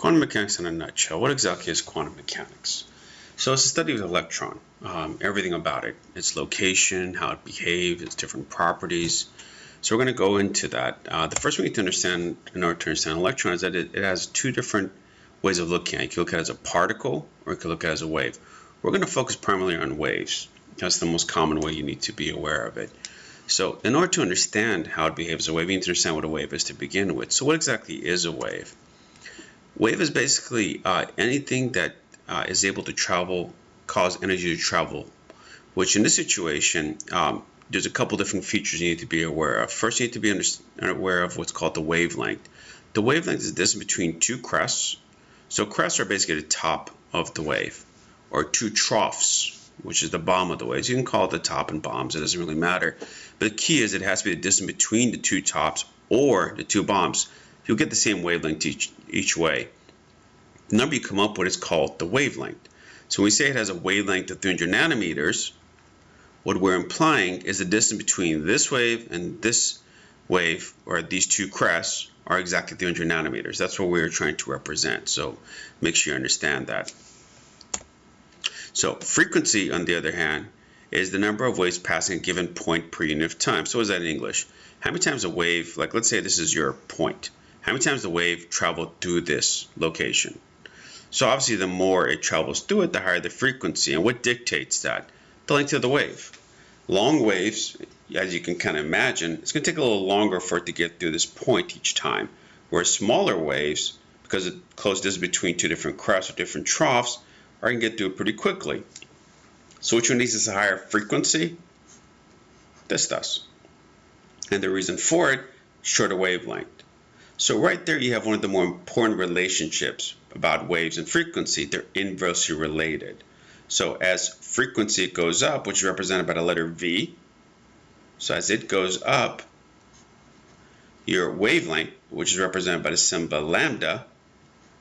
Quantum mechanics in a nutshell. What exactly is quantum mechanics? So it's a study of the electron, everything about it, its location, how it behaves, its different properties. So we're going to go into that. The first thing we need to understand in order to understand an electron is that it has two different ways of looking at it. You can look at it as a particle or you can look at it as a wave. We're going to focus primarily on waves. That's the most common way you need to be aware of it. So in order to understand how it behaves as a wave, you need to understand what a wave is to begin with. So what exactly is a wave? Wave is basically anything that is able to travel, cause energy to travel, which in this situation, there's a couple different features you need to be aware of. First, you need to be aware of what's called the wavelength. The wavelength is the distance between two crests. So crests are basically the top of the wave, or two troughs, which is the bottom of the wave. So you can call it the top and bottoms, it doesn't really matter. But the key is it has to be the distance between the two tops or the two bottoms. You'll get the same wavelength each way. The number you come up with is called the wavelength. So when we say it has a wavelength of 300 nanometers, what we're implying is the distance between this wave and this wave, or these two crests, are exactly 300 nanometers. That's what we're trying to represent. So make sure you understand that. So frequency, on the other hand, is the number of waves passing a given point per unit of time. So what is that in English? How many times a wave, like let's say this is your point, how many times the wave traveled through this location? So obviously the more it travels through it, the higher the frequency. And what dictates that? The length of the wave. Long waves, as you can kind of imagine, it's going to take a little longer for it to get through this point each time. Whereas smaller waves, because the close distance between two different crests or different troughs, are going to get through it pretty quickly. So which one needs is a higher frequency? This does. And the reason for it, shorter wavelength. So right there you have one of the more important relationships about waves and frequency. They're inversely related. So as frequency goes up, which is represented by the letter V, so as it goes up, your wavelength, which is represented by the symbol lambda,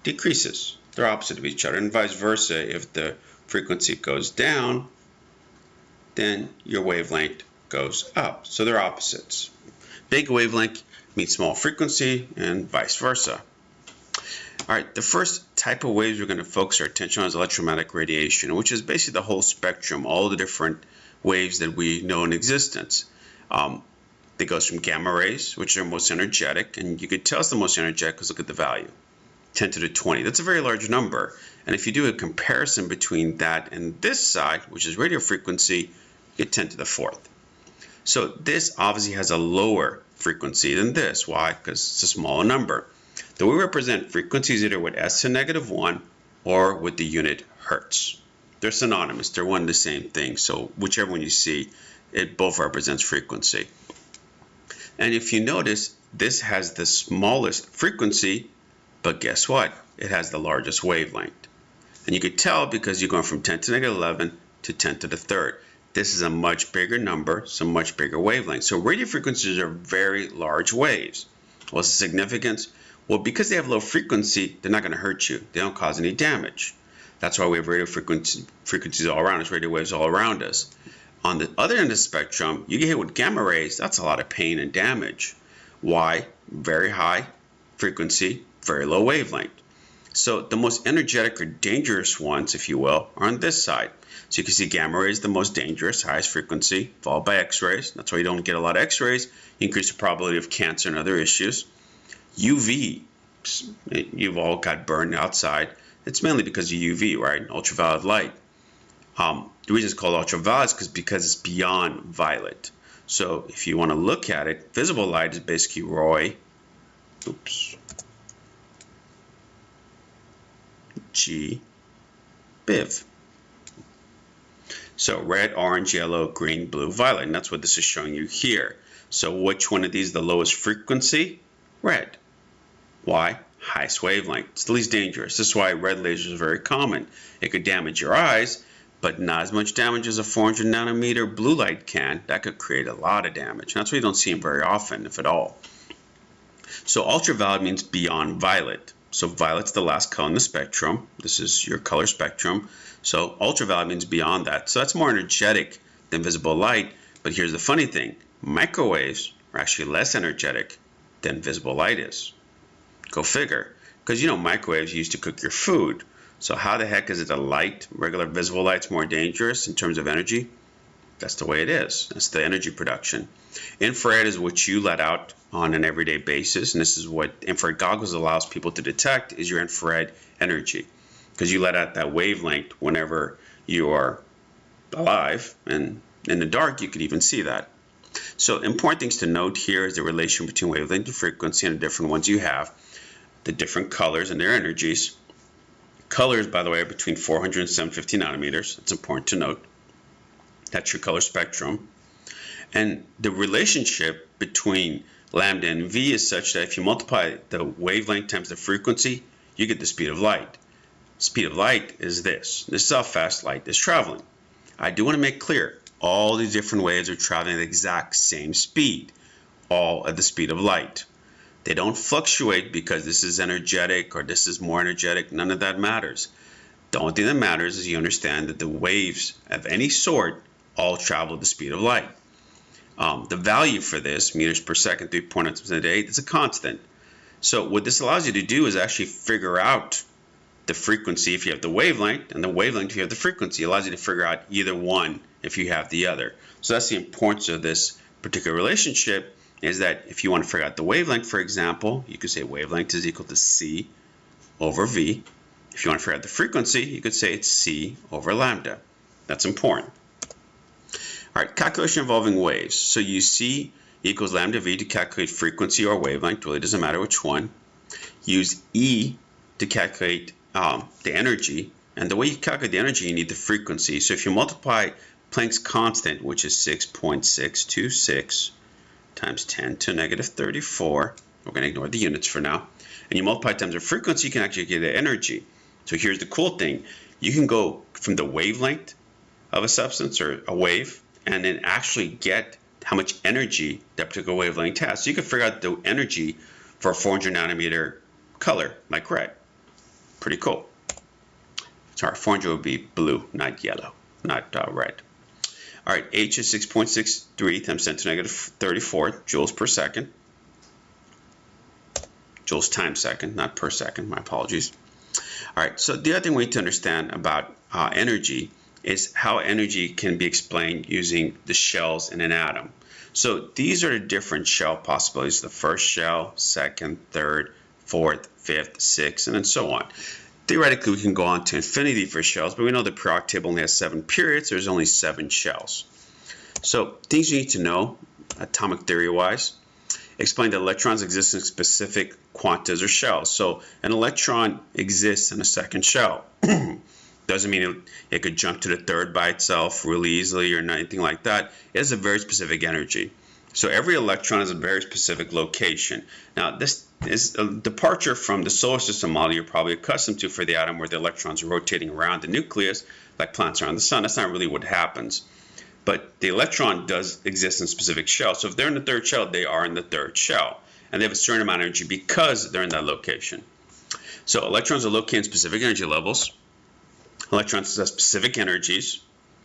decreases. They're opposite of each other, and vice versa. If the frequency goes down, then your wavelength goes up. So they're opposites. Big wavelength means small frequency, and vice versa. All right, the first type of waves we're going to focus our attention on is electromagnetic radiation, which is basically the whole spectrum, all the different waves that we know in existence. It goes from gamma rays, which are most energetic, and you could tell it's the most energetic because look at the value, 10 to the 20. That's a very large number. And if you do a comparison between that and this side, which is radio frequency, you get 10 to the 4th. So this obviously has a lower frequency than this. Why? Because it's a smaller number. The way we represent frequency is either with S to -1 or with the unit hertz. They're synonymous. They're one and the same thing. So whichever one you see, it both represents frequency. And if you notice, this has the smallest frequency, but guess what? It has the largest wavelength. And you could tell because you're going from 10 to -11 to 10 to the 3rd. This is a much bigger number, so much bigger wavelength. So radio frequencies are very large waves. What's the significance? Well, because they have low frequency, they're not going to hurt you. They don't cause any damage. That's why we have radio frequencies all around us, radio waves all around us. On the other end of the spectrum, you get hit with gamma rays, that's a lot of pain and damage. Why? Very high frequency, very low wavelength. So the most energetic or dangerous ones, if you will, are on this side. So you can see gamma rays the most dangerous, highest frequency, followed by X-rays. That's why you don't get a lot of X-rays. You increase the probability of cancer and other issues. UV, you've all got burned outside. It's mainly because of UV, right? Ultraviolet light. The reason it's called ultraviolet is because it's beyond violet. So if you want to look at it, visible light is basically G BIV. So red, orange, yellow, green, blue, violet, and that's what this is showing you here. So which one of these is the lowest frequency? Red. Why? Highest wavelength. It's the least dangerous. This is why red lasers are very common. It could damage your eyes, but not as much damage as a 400 nanometer blue light can. That could create a lot of damage. That's why you don't see them very often, if at all. So ultraviolet means beyond violet. So violet's the last color in the spectrum. This is your color spectrum. So ultraviolet means beyond that. So that's more energetic than visible light. But here's the funny thing. Microwaves are actually less energetic than visible light is. Go figure. Because you know microwaves used to cook your food. So how the heck is it the light, regular visible light's more dangerous in terms of energy? That's the way it is. That's the energy production. Infrared is what you let out on an everyday basis, and this is what infrared goggles allows people to detect is your infrared energy, because you let out that wavelength whenever you are alive, and in the dark you can even see that. So important things to note here is the relation between wavelength and frequency and the different ones you have, the different colors and their energies. Colors, by the way, are between 400 and 750 nanometers. It's important to note. That's your color spectrum. And the relationship between lambda and V is such that if you multiply the wavelength times the frequency, you get the speed of light. Speed of light is this. This is how fast light is traveling. I do want to make clear, all these different waves are traveling at the exact same speed, all at the speed of light. They don't fluctuate because this is energetic or this is more energetic. None of that matters. The only thing that matters is you understand that the waves of any sort all travel at the speed of light. The value for this, meters per second, 3.8, is a constant. So what this allows you to do is actually figure out the frequency if you have the wavelength, and the wavelength if you have the frequency. It allows you to figure out either one if you have the other. So that's the importance of this particular relationship, is that if you want to figure out the wavelength, for example, you could say wavelength is equal to C over V. If you want to figure out the frequency, you could say it's C over lambda. That's important. All right, calculation involving waves. So you C equals lambda V to calculate frequency or wavelength, really doesn't matter which one. Use E to calculate the energy, and the way you calculate the energy, you need the frequency. So if you multiply Planck's constant, which is 6.626 times 10 to negative 34, we're going to ignore the units for now, and you multiply times the frequency, you can actually get the energy. So here's the cool thing. You can go from the wavelength of a substance or a wave and then actually get how much energy that particular wavelength has. So you can figure out the energy for a 400 nanometer color, like red. Pretty cool. Sorry, 400 would be blue, not yellow, not red. All right, H is 6.63 times 10 to negative 34 joules per second. Joules times second, not per second, my apologies. All right, so the other thing we need to understand about energy is how energy can be explained using the shells in an atom. So these are the different shell possibilities: the first shell, second, third, fourth, fifth, sixth, and then so on. Theoretically, we can go on to infinity for shells, but we know the periodic table only has 7 periods. There's only 7 shells. So things you need to know, atomic theory-wise: explain that electrons exist in specific quantas or shells. So an electron exists in a second shell. Doesn't mean it could jump to the third by itself really easily or anything like that. It has a very specific energy. So every electron has a very specific location. Now this is a departure from the solar system model you're probably accustomed to for the atom, where the electrons are rotating around the nucleus like planets around the sun. That's not really what happens. But the electron does exist in specific shells. So if they're in the third shell, they are in the third shell. And they have a certain amount of energy because they're in that location. So electrons are located in specific energy levels. Electrons have specific energies.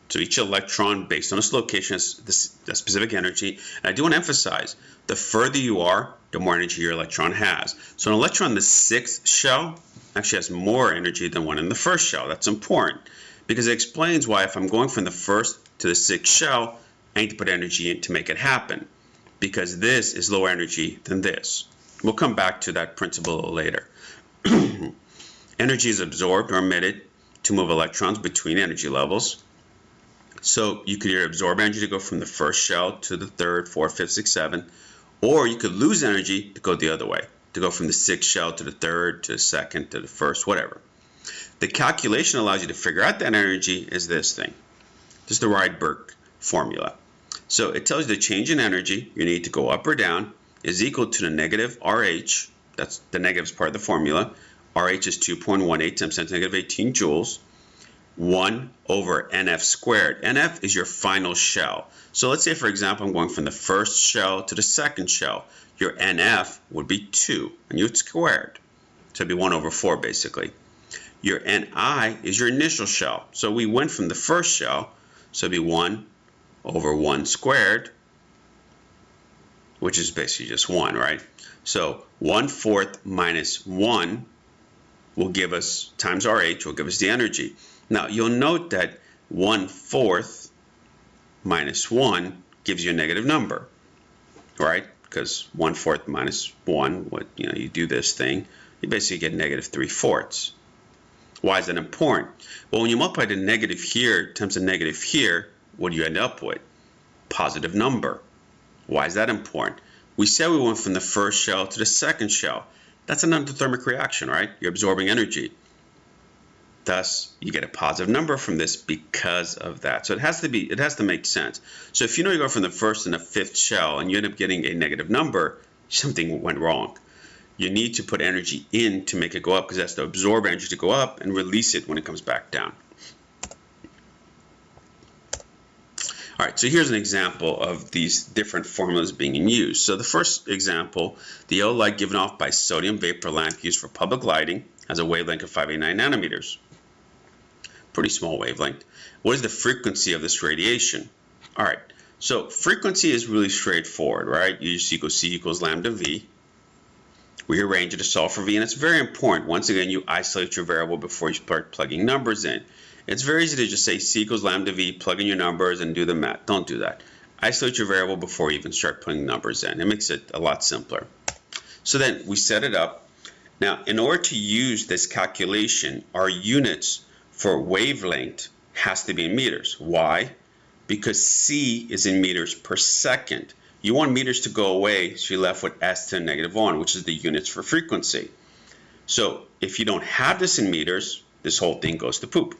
So each electron, based on its location, has a specific energy. And I do want to emphasize, the further you are, the more energy your electron has. So an electron in the 6th shell actually has more energy than one in the 1st shell. That's important, because it explains why if I'm going from the 1st to the 6th shell, I need to put energy in to make it happen, because this is lower energy than this. We'll come back to that principle a little later. Energy is absorbed or emitted to move electrons between energy levels. So you could either absorb energy to go from the 1st shell to the 3rd, 4th, 5th, 6th, 7th, or you could lose energy to go the other way, to go from the 6th shell to the 3rd, to the 2nd, to the 1st, whatever. The calculation allows you to figure out that energy is this thing. This is the Rydberg formula. So it tells you the change in energy, you need to go up or down, is equal to the negative RH. That's the negative part of the formula. RH is 2.18 times 10 to the negative 18 joules. 1 over NF squared. NF is your final shell. So let's say, for example, I'm going from the 1st shell to the 2nd shell. Your NF would be 2, and you would squared. So it'd be 1 over 4, basically. Your Ni is your initial shell. So we went from the 1st shell, so it'd be 1 over 1 squared, which is basically just 1, right? So 1/4 minus 1 will give us, times RH will give us the energy. Now, you'll note that 1/4 minus 1 gives you a negative number, right? Because 1/4 minus 1, you do this thing, you basically get negative 3/4. Why is that important? Well, when you multiply the negative here times the negative here, what do you end up with? Positive number. Why is that important? We said we went from the first shell to the second shell. That's an endothermic reaction, right? You're absorbing energy. Thus, you get a positive number from this because of that. So it has to make sense. So if you know you go from the first and the fifth shell and you end up getting a negative number, something went wrong. You need to put energy in to make it go up, because it has to absorb energy to go up and release it when it comes back down. All right, so here's an example of these different formulas being in use. So the first example, the yellow light given off by sodium vapor lamp used for public lighting has a wavelength of 589 nanometers. Pretty small wavelength. What is the frequency of this radiation? All right, so frequency is really straightforward, right? You just equal C equals lambda V. We arrange it to solve for V, and it's very important. Once again, you isolate your variable before you start plugging numbers in. It's very easy to just say C equals lambda V, plug in your numbers, and do the math. Don't do that. Isolate your variable before you even start putting numbers in. It makes it a lot simpler. So then we set it up. Now, in order to use this calculation, our units for wavelength has to be in meters. Why? Because C is in meters per second. You want meters to go away, so you're left with S to the -1, which is the units for frequency. So if you don't have this in meters, this whole thing goes to poop.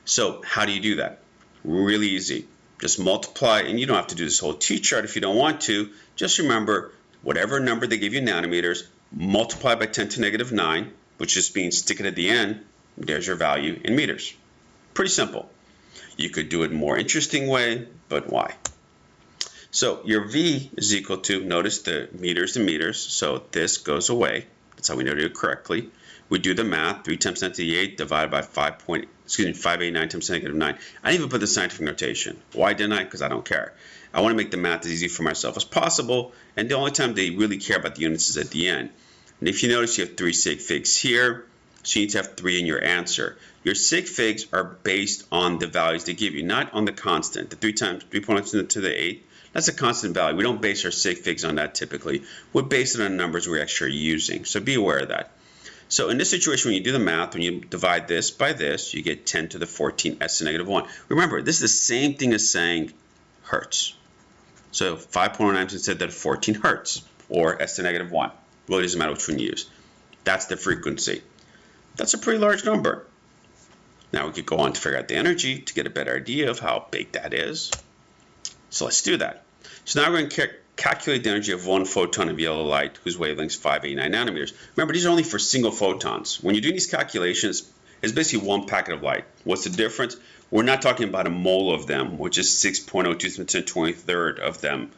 So how do you do that? Really easy. Just multiply, and you don't have to do this whole T-chart if you don't want to. Just remember, whatever number they give you in nanometers, multiply by 10 to -9, which just means stick it at the end, there's your value in meters. Pretty simple. You could do it a more interesting way, but why? So your V is equal to, notice the meters and meters, so this goes away. That's how we know to do it correctly. We do the math, 3 times 10 to the 8 divided by 589 times 10 to the -9. I didn't even put the scientific notation. Why didn't I? Because I don't care. I want to make the math as easy for myself as possible, and the only time they really care about the units is at the end. And if you notice, you have 3 sig figs here, so you need to have 3 in your answer. Your sig figs are based on the values they give you, not on the constant. The 3 times 3.10 to the 8, that's a constant value. We don't base our sig figs on that typically. We're based on numbers we're actually using, so be aware of that. So in this situation, when you do the math, when you divide this by this, you get 10 to the 14 S to the -1. Remember, this is the same thing as saying hertz. So 5.09 instead of 14 hertz, or S to the -1. Really doesn't matter which one you use. That's the frequency. That's a pretty large number. Now we could go on to figure out the energy to get a better idea of how big that is. So let's do that. So now we're going to calculate the energy of one photon of yellow light whose wavelength is 589 nanometers. Remember, these are only for single photons. When you're doing these calculations, it's basically one packet of light. What's the difference? We're not talking about a mole of them, which is 6.02 to the 23rd of them,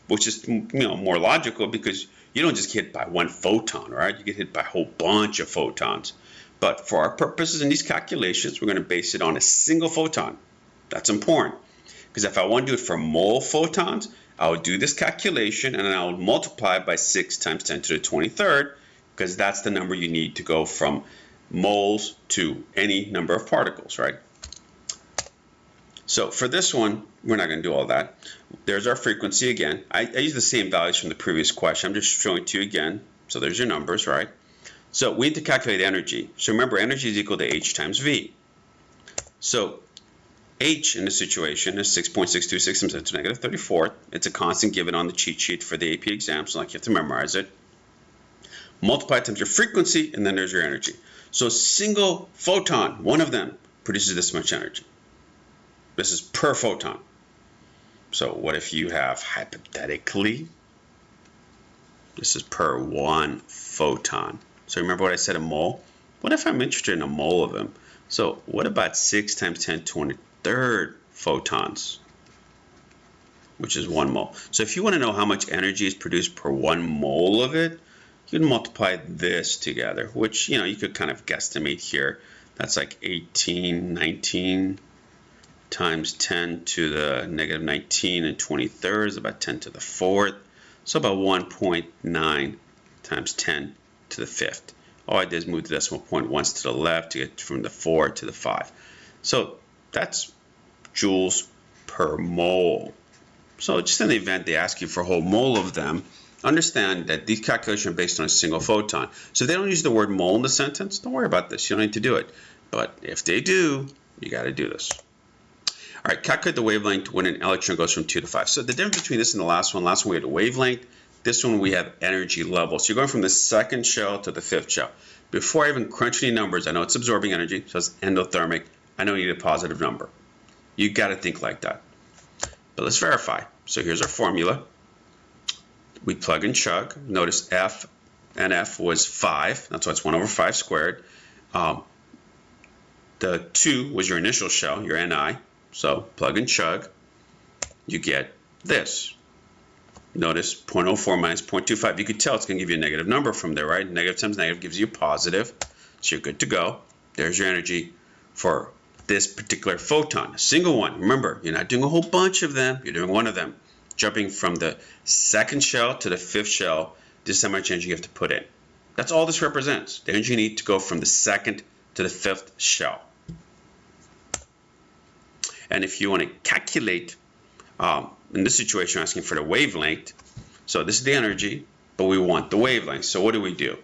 which is more logical because you don't just get hit by one photon, right? You get hit by a whole bunch of photons. But for our purposes in these calculations, we're going to base it on a single photon. That's important. Because if I want to do it for mole photons, I would do this calculation and then I would multiply by 6 times 10 to the 23rd, because that's the number you need to go from moles to any number of particles, right? So for this one, we're not going to do all that. There's our frequency again. I use the same values from the previous question. I'm just showing it to you again. So there's your numbers, right? So we need to calculate energy. So remember, energy is equal to H times V. So H in this situation is 6.626 times 10 to the -34. It's a constant given on the cheat sheet for the AP exam, so like you have to memorize it. Multiply times your frequency, and then there's your energy. So a single photon, one of them, produces this much energy. This is per photon. So what if you have, hypothetically, this is per one photon. So remember what I said, a mole? What if I'm interested in a mole of them? So what about 6 times 10 to the 23rd photons, which is 1 mole. So if you want to know how much energy is produced per 1 mole of it, you can multiply this together, which, you could kind of guesstimate here. That's like 18, 19 times 10 to the -19 and 23rd is about 10 to the 4th. So about 1.9 times 10 to the 5th. All I did is move the decimal point once to the left to get from the 4 to the 5. So that's joules per mole. So just in the event they ask you for a whole mole of them, understand that these calculations are based on a single photon. So if they don't use the word mole in the sentence, don't worry about this. You don't need to do it. But if they do, you got to do this. All right, calculate the wavelength when an electron goes from 2 to 5. So the difference between this and the last one we had a wavelength. This one we have energy level. So you're going from the second shell to the fifth shell. Before I even crunch any numbers, I know it's absorbing energy, so it's endothermic. I know you need a positive number. You got to think like that. But let's verify. So here's our formula. We plug and chug. Notice F and F was 5. That's why it's 1 over 5 squared. The 2 was your initial shell, your Ni. So plug and chug. You get this. Notice 0.04 minus 0.25. You could tell it's going to give you a negative number from there, right? Negative times negative gives you a positive. So you're good to go. There's your energy for this particular photon. A single one. Remember, you're not doing a whole bunch of them. You're doing one of them. Jumping from the second shell to the fifth shell, this is how much energy you have to put in. That's all this represents. The energy you need to go from the second to the fifth shell. And if you want to calculate, in this situation, you're asking for the wavelength. So this is the energy, but we want the wavelength. So what do?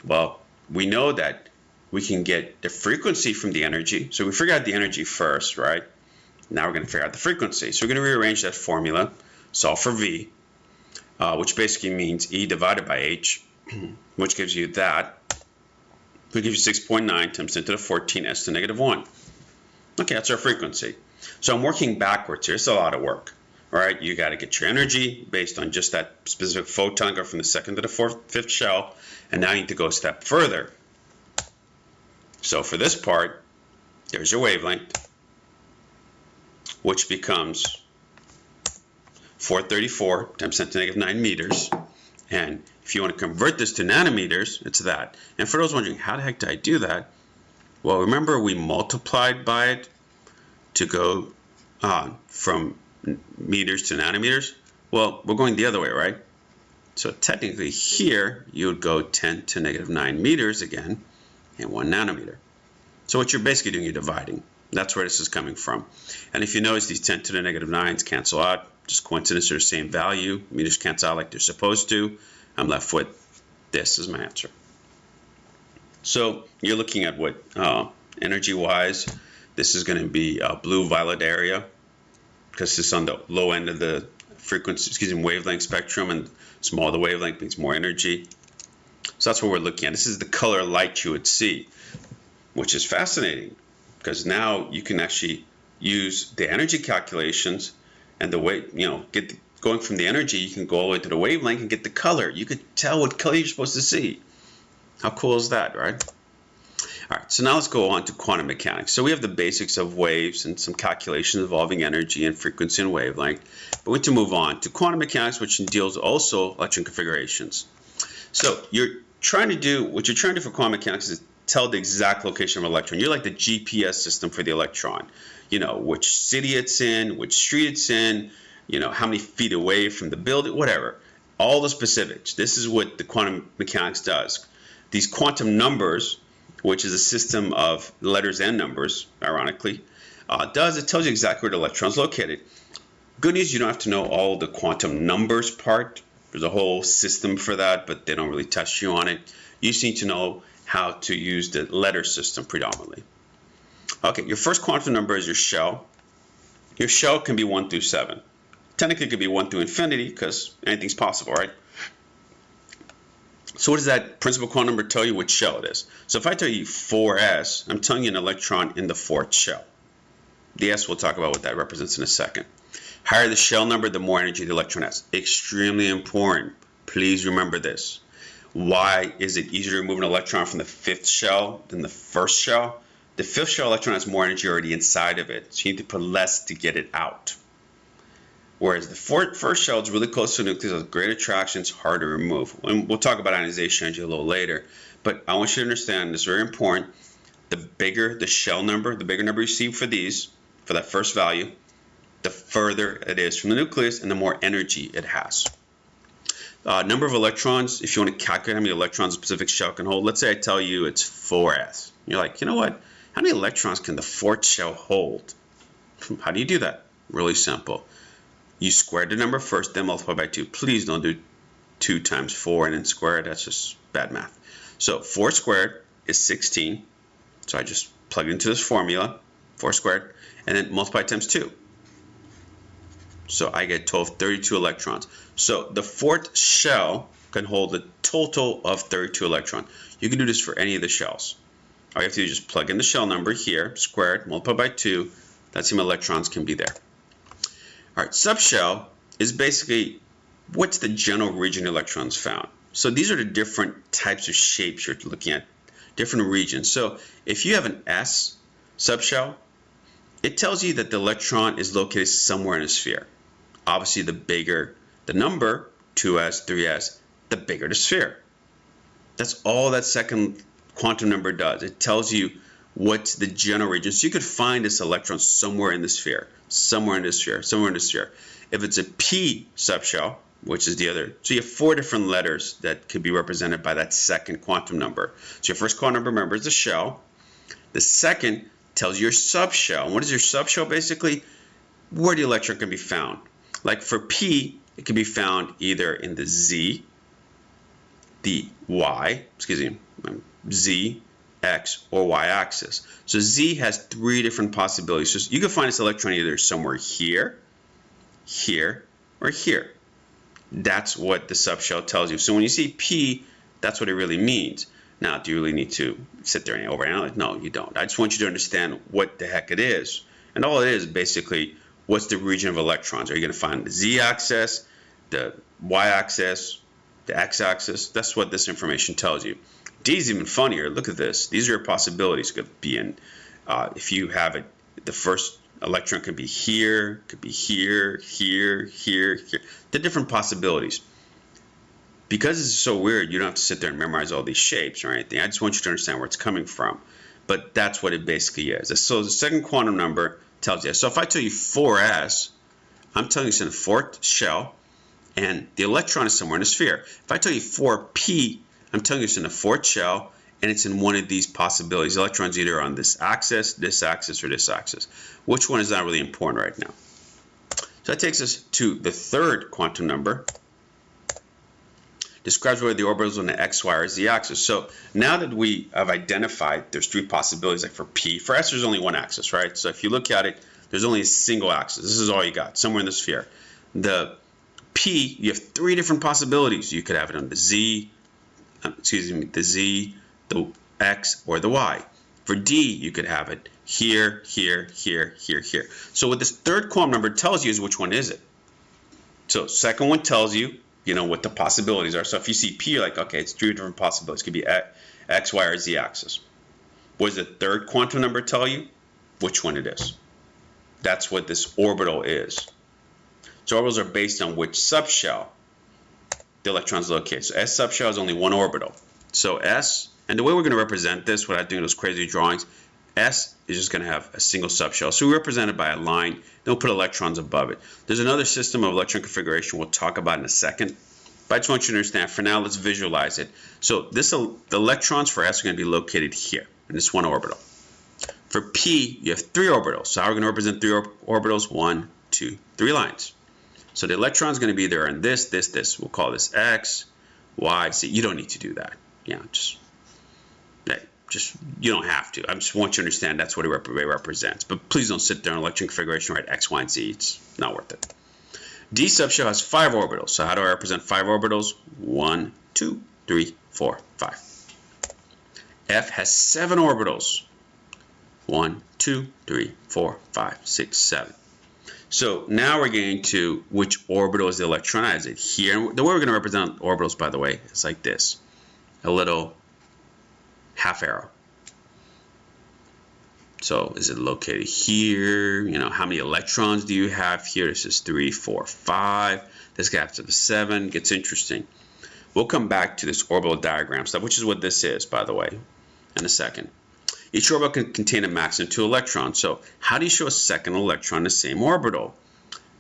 Well, we know that we can get the frequency from the energy. So we figure out the energy first, right? Now we're going to figure out the frequency. So we're going to rearrange that formula, solve for V, which basically means E divided by H, which gives you that. Which gives you 6.9 times 10 to the 14 s to the negative 1. Okay, that's our frequency. So I'm working backwards here. It's a lot of work. All right, you got to get your energy based on just that specific photon, go from the second to the fifth shell, and now you need to go a step further. So for this part, there's your wavelength, which becomes 434 times 10 to the negative 9 meters. And if you want to convert this to nanometers, it's that. And for those wondering, how the heck did I do that? Well, remember we multiplied by it to go from meters to nanometers? Well, we're going the other way, right? So technically here, you would go 10 to negative 9 meters again, and 1 nanometer. So what you're basically doing, you're dividing. That's where this is coming from. And if you notice, these 10 to the negative 9s cancel out. Just coincidence, they're the same value. Meters cancel out like they're supposed to. I'm left with this as my answer. So you're looking at what energy-wise, this is going to be a blue-violet area because it's on the low end of the frequency, wavelength spectrum, and smaller the wavelength means more energy. So that's what we're looking at. This is the color light you would see, which is fascinating because now you can actually use the energy calculations and the way, going from the energy, you can go all the way to the wavelength and get the color. You could tell what color you're supposed to see. How cool is that, right? All right, so now let's go on to quantum mechanics. So we have the basics of waves and some calculations involving energy and frequency and wavelength. But we need to move on to quantum mechanics, which deals also electron configurations. So what you're trying to do for quantum mechanics is tell the exact location of an electron. You're like the GPS system for the electron. Which city it's in, which street it's in, how many feet away from the building, whatever. All the specifics. This is what the quantum mechanics does. These quantum numbers, which is a system of letters and numbers, ironically, it tells you exactly where the electron is located. Good news, you don't have to know all the quantum numbers part. There's a whole system for that, but they don't really test you on it. You just need to know how to use the letter system predominantly. Okay, your first quantum number is your shell. Your shell can be 1 through 7. Technically, it could be 1 through infinity because anything's possible, right? So what does that principal quantum number tell you which shell it is? So if I tell you 4s, I'm telling you an electron in the 4th shell. The s, we'll talk about what that represents in a second. Higher the shell number, the more energy the electron has. Extremely important. Please remember this. Why is it easier to remove an electron from the 5th shell than the 1st shell? The 5th shell electron has more energy already inside of it, so you need to put less to get it out. Whereas the first shell is really close to the nucleus, has great attraction, it's hard to remove. And we'll talk about ionization energy a little later. But I want you to understand, this is very important, the bigger the shell number, the bigger number you see for these, for that first value, the further it is from the nucleus and the more energy it has. Number of electrons, if you want to calculate how many electrons a specific shell can hold, let's say I tell you it's 4s. You're like, you know what? How many electrons can the fourth shell hold? How do you do that? Really simple. You square the number first, then multiply by 2. Please don't do 2 times 4 and then square it. That's just bad math. So 4 squared is 16. So I just plug it into this formula, 4 squared, and then multiply times 2. So I get a total of 32 electrons. So the fourth shell can hold a total of 32 electrons. You can do this for any of the shells. All you have to do is just plug in the shell number here, squared, multiply by 2. That's how many electrons can be there. All right, subshell is basically what's the general region electrons found. So these are the different types of shapes you're looking at, different regions. So if you have an S subshell, it tells you that the electron is located somewhere in a sphere. Obviously, the bigger the number, 2s, 3s, the bigger the sphere. That's all that second quantum number does. It tells you what's the general region. So you could find this electron somewhere in the sphere, somewhere in the sphere, somewhere in the sphere. If it's a p subshell, which is the other, so you have 4 different letters that could be represented by that second quantum number. So your first quantum number, remember, is the shell. The second tells you your subshell. And what is your subshell basically? Where the electron can be found. Like for P, it can be found either in the Z, the Y, Z, X, or Y axis. So Z has 3 different possibilities. So you can find this electron either somewhere here, here, or here. That's what the subshell tells you. So when you see P, that's what it really means. Now, do you really need to sit there and overanalyze? No, you don't. I just want you to understand what the heck it is. And all it is basically, what's the region of electrons? Are you going to find the Z-axis, the Y-axis, the X-axis? That's what this information tells you. D is even funnier. Look at this. These are your possibilities. It could be in, if you have it, the first electron could be here, could be here, here, here, here. The different possibilities. Because it's so weird, you don't have to sit there and memorize all these shapes or anything. I just want you to understand where it's coming from. But that's what it basically is. So the second quantum number tells you. So if I tell you 4s, I'm telling you it's in the fourth shell, and the electron is somewhere in the sphere. If I tell you 4p, I'm telling you it's in the fourth shell, and it's in one of these possibilities. The electron's either on this axis, or this axis. Which one is not really important right now? So that takes us to the third quantum number. Describes where the orbitals on the x, y, or z axis. So now that we have identified there's 3 possibilities, like for P, for S there's only one axis, right? So if you look at it, there's only a single axis. This is all you got, somewhere in the sphere. The P, you have 3 different possibilities. You could have it on the Z, the Z, the X, or the Y. For D, you could have it here, here, here, here, here. So what this third quantum number tells you is which one is it. So second one tells you, you know, what the possibilities are. So if you see P, you're like, okay, it's 3 different possibilities. It could be X, Y, or Z axis. What does the third quantum number tell you? Which one it is. That's what this orbital is. So orbitals are based on which subshell the electron's located. So S subshell is only one orbital. So S, and the way we're going to represent this without doing those crazy drawings, S is just going to have a single subshell. So we represent it by a line, then we'll put electrons above it. There's another system of electron configuration we'll talk about in a second. But I just want you to understand, for now, let's visualize it. So the electrons for S are going to be located here, in this one orbital. For P, you have 3 orbitals. So how are we going to represent 3 orbitals? 1, 2, 3 lines. So the electron is going to be there in this, this, this. We'll call this X, Y, Z. You don't need to do that. Yeah, just you don't have to. I just want you to understand that's what it represents. But please don't sit there in electron configuration write X, Y, and Z. It's not worth it. D subshell has 5 orbitals. So how do I represent 5 orbitals? 1, 2, 3, 4, 5. F has 7 orbitals. 1, 2, 3, 4, 5, 6, 7. So now we're getting to which orbital is the electron at. Is it here? The way we're going to represent orbitals, by the way, is like this. A little half arrow. So is it located here? You know, how many electrons do you have here? This is 3, 4, 5. This gets to the 7. Gets interesting. We'll come back to this orbital diagram stuff, which is what this is, by the way, in a second. Each orbital can contain a maximum of 2 electrons. So how do you show a second electron in the same orbital?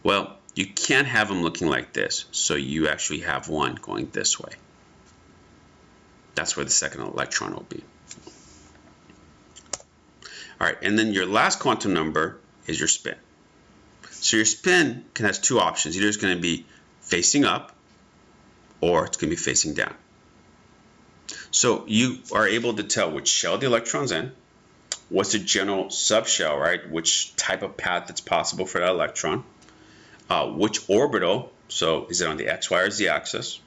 Well, You can't have them looking like this, so you actually have one going this way. That's where the second electron will be. All right, and then your last quantum number is your spin. So your spin has two options. Either it's going to be facing up or it's going to be facing down. So you are able to tell which shell the electron's in, what's the general subshell, right? Which type of path that's possible for that electron, which orbital, so is it on the x, y, or z axis?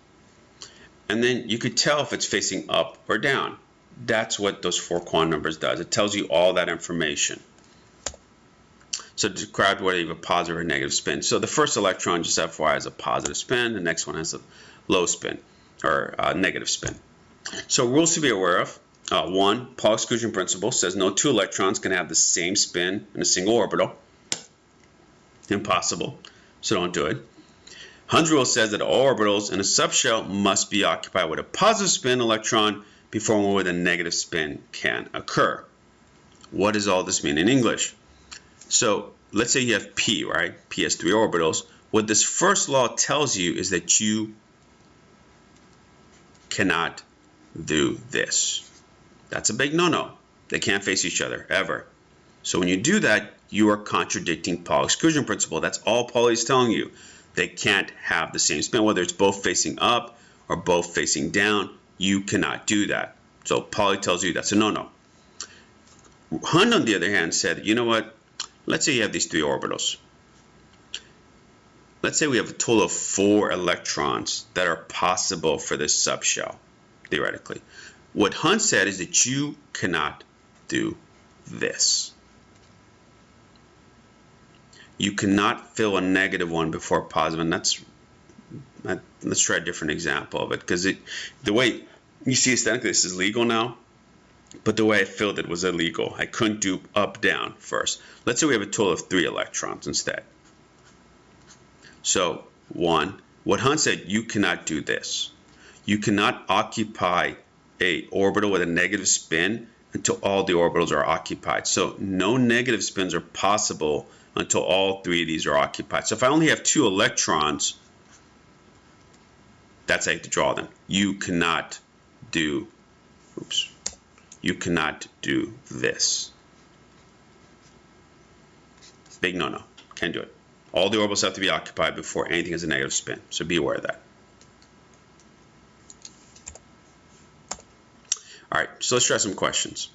And then you could tell if it's facing up or down. That's what those 4 quantum numbers does. It tells you all that information. So to describe whether you have a positive or negative spin. So the first electron, just FYI, has a positive spin. The next one has a low spin or negative spin. So rules to be aware of. 1, Pauli exclusion principle says no 2 electrons can have the same spin in a single orbital. Impossible. So don't do it. Hund's rule says that all orbitals in a subshell must be occupied with a positive spin electron before one with a negative spin can occur. What does all this mean in English? So let's say you have P, right? P has 3 orbitals. What this first law tells you is that you cannot do this. That's a big no-no. They can't face each other, ever. So when you do that, you are contradicting Pauli exclusion principle. That's all Pauli is telling you. They can't have the same spin, whether it's both facing up or both facing down. You cannot do that. So Pauli tells you that's a no-no. Hund, on the other hand, said, you know what? Let's say you have these 3 orbitals. Let's say we have a total of 4 electrons that are possible for this subshell, theoretically. What Hund said is that you cannot do this. You cannot fill a negative one before a positive, and let's try a different example of it, because the way you see aesthetically this is legal now, but the way I filled it was illegal. I couldn't do up down first. Let's say we have a total of 3 electrons instead. So 1, what Hund said, you cannot do this. You cannot occupy a orbital with a negative spin until all the orbitals are occupied. So no negative spins are possible until all 3 of these are occupied. So if I only have 2 electrons, that's how you have to draw them. You cannot do, you cannot do this. Big no-no. Can't do it. All the orbitals have to be occupied before anything has a negative spin. So be aware of that. All right, so let's try some questions.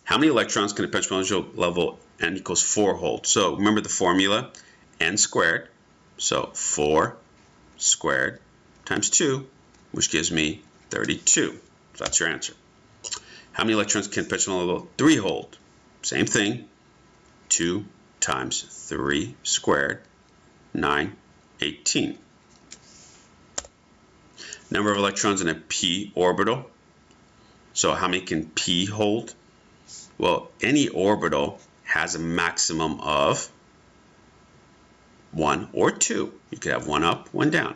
How many electrons can a potential level n equals 4 hold? So remember the formula, n squared. So 4 squared times 2, which gives me 32. So that's your answer. How many electrons can potential level 3 hold? Same thing, 2 times 3 squared, 9, 18. Number of electrons in a p orbital. So how many can p hold? Well, any orbital has a maximum of 1 or 2. You could have 1 up, 1 down.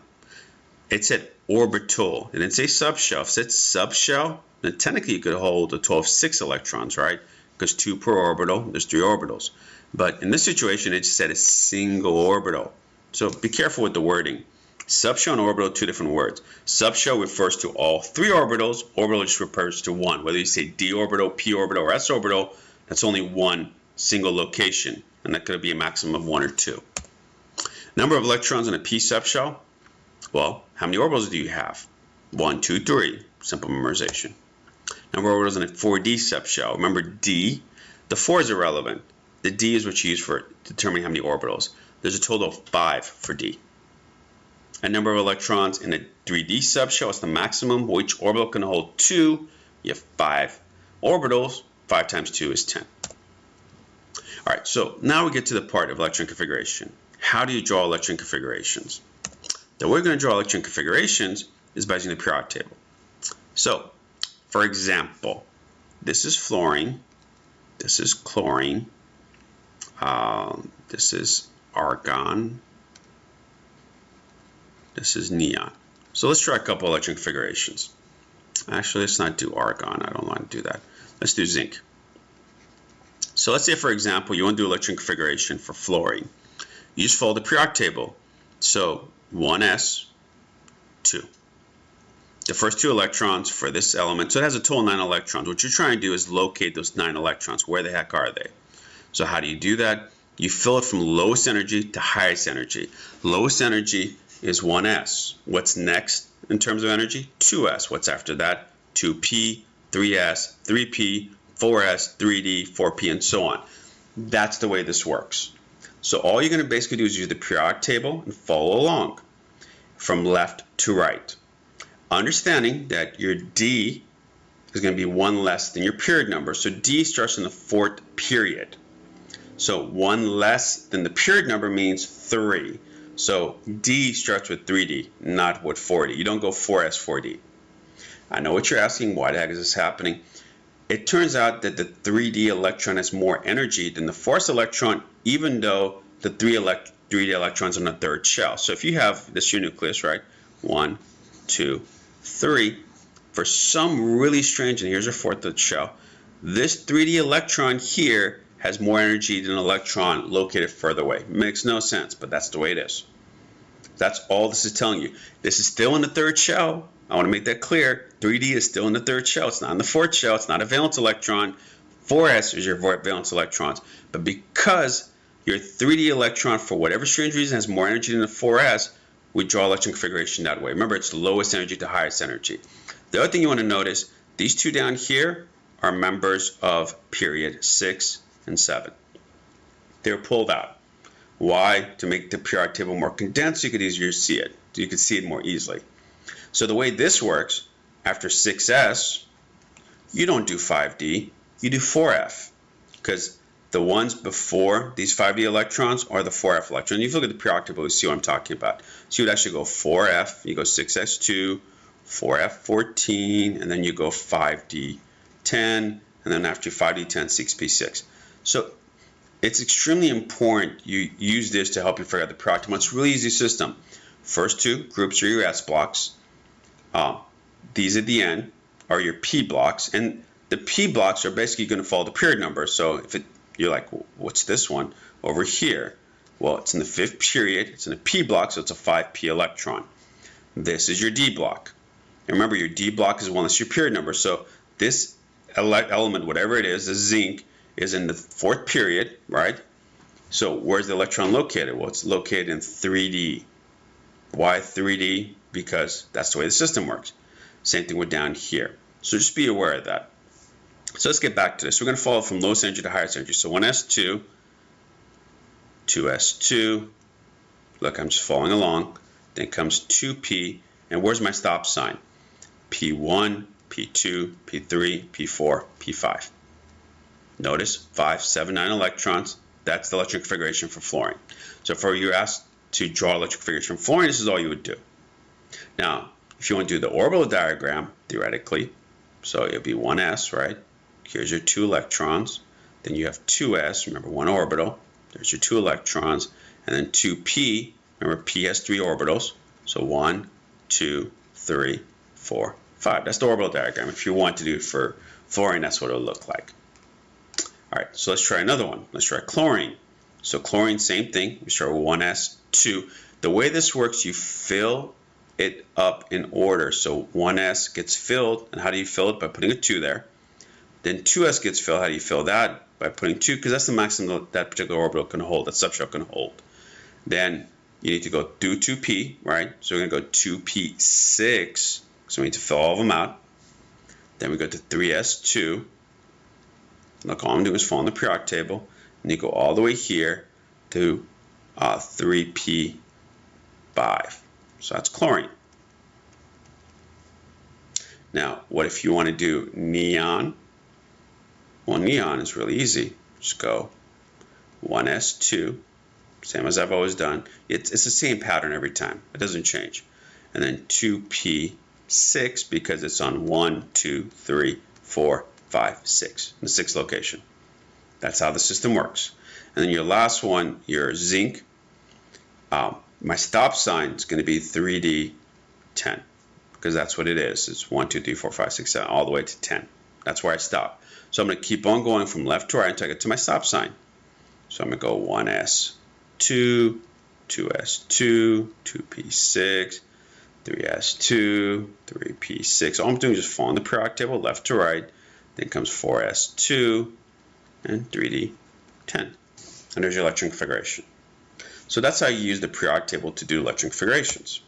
It said orbital. It didn't say subshell. If it said subshell, then technically you could hold a total of 6 electrons, right? Because 2 per orbital, there's 3 orbitals. But in this situation, it just said a single orbital. So be careful with the wording. Subshell and orbital, 2 different words. Subshell refers to all 3 orbitals. Orbital just refers to 1. Whether you say d orbital, p orbital, or s orbital, that's only 1 single location. And that could be a maximum of 1 or 2. Number of electrons in a p subshell. Well, how many orbitals do you have? 1, 2, 3. Simple memorization. Number of orbitals in a 4d subshell. Remember d, the 4 is irrelevant. The d is what you use for determining how many orbitals. There's a total of 5 for d. A number of electrons in a 3d subshell is the maximum. Which orbital can hold 2? You have 5 orbitals. 5 times 2 is 10. All right, so now we get to the part of electron configuration. How do you draw electron configurations? The way we're going to draw electron configurations is by using the periodic table. So, for example, this is fluorine, this is chlorine, this is argon, this is neon. So let's try a couple electron configurations. Actually, let's not do argon. I don't want to do that. Let's do zinc. So let's say, for example, you want to do electron configuration for fluorine. You just follow the periodic table. So 1s, 2. The first 2 electrons for this element, so it has a total of 9 electrons. What you're trying to do is locate those 9 electrons. Where the heck are they? So how do you do that? You fill it from lowest energy to highest energy. Lowest energy is 1s. What's next in terms of energy? 2s. What's after that? 2p, 3s, 3p, 4s, 3d, 4p, and so on. That's the way this works. So all you're going to basically do is use the periodic table and follow along from left to right. Understanding that your D is going to be 1 less than your period number. So D starts in the 4th period. So 1 less than the period number means 3. So D starts with 3D, not with 4D. You don't go 4S, 4D. I know what you're asking. Why the heck is this happening? It turns out that the 3D electron has more energy than the 4S electron, even though the 3D electrons are in the 3rd shell. So if you have this your nucleus, right? 1, 2, 3. For some really strange, and here's our 4th shell, this 3D electron here has more energy than an electron located further away. Makes no sense, but that's the way it is. That's all this is telling you. This is still in the 3rd shell. I want to make that clear. 3D is still in the 3rd shell. It's not in the 4th shell. It's not a valence electron. 4s is your valence electrons. But because your 3D electron, for whatever strange reason, has more energy than the 4s, we draw electron configuration that way. Remember, it's lowest energy to highest energy. The other thing you want to notice, these 2 down here are members of period 6 and 7. They're pulled out. Why? To make the periodic table more condensed, so you could easier see it. You could see it more easily. So the way this works, after 6s, you don't do 5d, you do 4f, because the ones before these 5d electrons are the 4f electrons. If you look at the periodic table, you see what I'm talking about. So you would actually go 4f, you go 6s2, 4f14, and then you go 5d10, and then after 5d10, 6p6. So it's extremely important you use this to help you figure out the periodic table. It's a really easy system. First 2 groups are your s blocks. These at the end are your p blocks, and the p blocks are basically going to follow the period number. So if you're like, well, what's this one over here? Well, it's in the 5th period. It's in a p block, so it's a 5p electron. This is your d block. And remember, your d block is 1 that's your period number. So this element, whatever it is, the zinc, is in the 4th period, right? So where's the electron located? Well, it's located in 3d. Why 3d? Because that's the way the system works. Same thing with down here. So just be aware of that. So let's get back to this. We're going to follow from lowest energy to highest energy. So 1s2, 2s2. Look, I'm just following along. Then comes 2p. And where's my stop sign? P1, P2, P3, P4, P5. Notice 5, 7, 9 electrons. That's the electron configuration for fluorine. So if you're asked to draw electron configuration from fluorine, this is all you would do. Now, if you want to do the orbital diagram, theoretically, so it'll be 1s, right? Here's your 2 electrons. Then you have 2s, remember 1 orbital. There's your 2 electrons. And then 2p, remember p has 3 orbitals. So 1, 2, 3, 4, 5. That's the orbital diagram. If you want to do it for fluorine, that's what it'll look like. All right, so let's try another one. Let's try chlorine. So chlorine, same thing. We start with 1s2. The way this works, you fill it up in order. So 1s gets filled, and how do you fill it? By putting a 2 there. Then 2s gets filled. How do you fill that? By putting 2, because that's the maximum that particular orbital can hold, that subshell can hold. Then you need to go through 2p, right? So we're going to go 2p6, so we need to fill all of them out. Then we go to 3s2. Look, all I'm doing is following the periodic table, and you go all the way here to 3p5. So that's chlorine. Now, what if you want to do neon? Well, neon is really easy. Just go 1s2, same as I've always done. It's the same pattern every time. It doesn't change. And then 2p6 because it's on 1, 2, 3, 4, 5, 6, in the 6th location. That's how the system works. And then your last one, your zinc. My stop sign is going to be 3d10 because that's what it is. It's 1, 2, 3, 4, 5, 6, 7, all the way to 10. That's where I stop. So I'm going to keep on going from left to right until I get to my stop sign. So I'm going to go 1s2, 2s2, 2p6, 3s2, 3p6. All I'm doing is just following the periodic table left to right. Then comes 4s2 and 3d10. And there's your electron configuration. So that's how you use the periodic table to do electron configurations.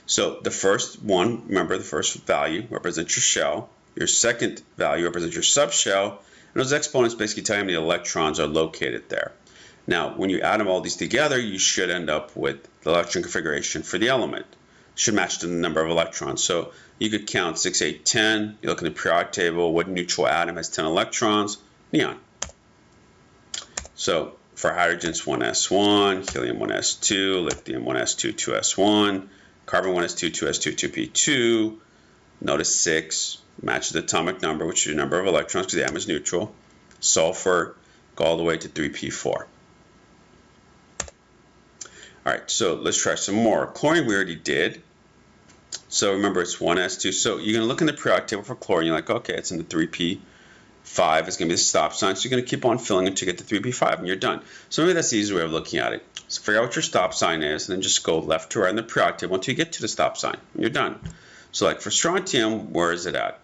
So the first one, remember the first value represents your shell. Your second value represents your subshell. And those exponents basically tell you how many electrons are located there. Now, when you add them all these together, you should end up with the electron configuration for the element. It should match the number of electrons. So you could count 6, 8, 10. You look in the periodic table, what neutral atom has 10 electrons? Neon. So for hydrogen, it's 1s1, helium 1s2, lithium 1s2, 2s1, carbon 1s2, 2s2, 2p2. Notice 6 matches the atomic number, which is your number of electrons because the atom is neutral. Sulfur, go all the way to 3p4. All right, so let's try some more. Chlorine we already did. So remember, it's 1s2. So you're going to look in the periodic table for chlorine. You're like, okay, it's in the 3p5. It's going to be the stop sign. So you're going to keep on filling until you get to 3p5, and you're done. So maybe that's the easy way of looking at it. So figure out what your stop sign is, and then just go left to right in the periodic table until you get to the stop sign, and you're done. So like for strontium, where is it at?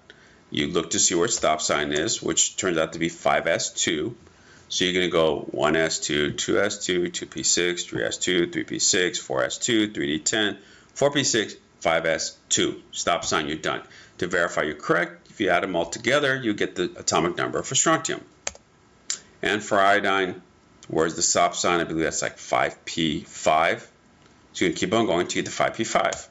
You look to see where its stop sign is, which turns out to be 5s2. So you're going to go 1s2, 2s2, 2p6, 3s2, 3p6, 4s2, 3d10, 4p6, 5s2. Stop sign, you're done. To verify you're correct, if you add them all together, you get the atomic number for strontium. And for iodine, where's the stop sign? I believe that's like 5p5. So you can keep on going to get the 5p5.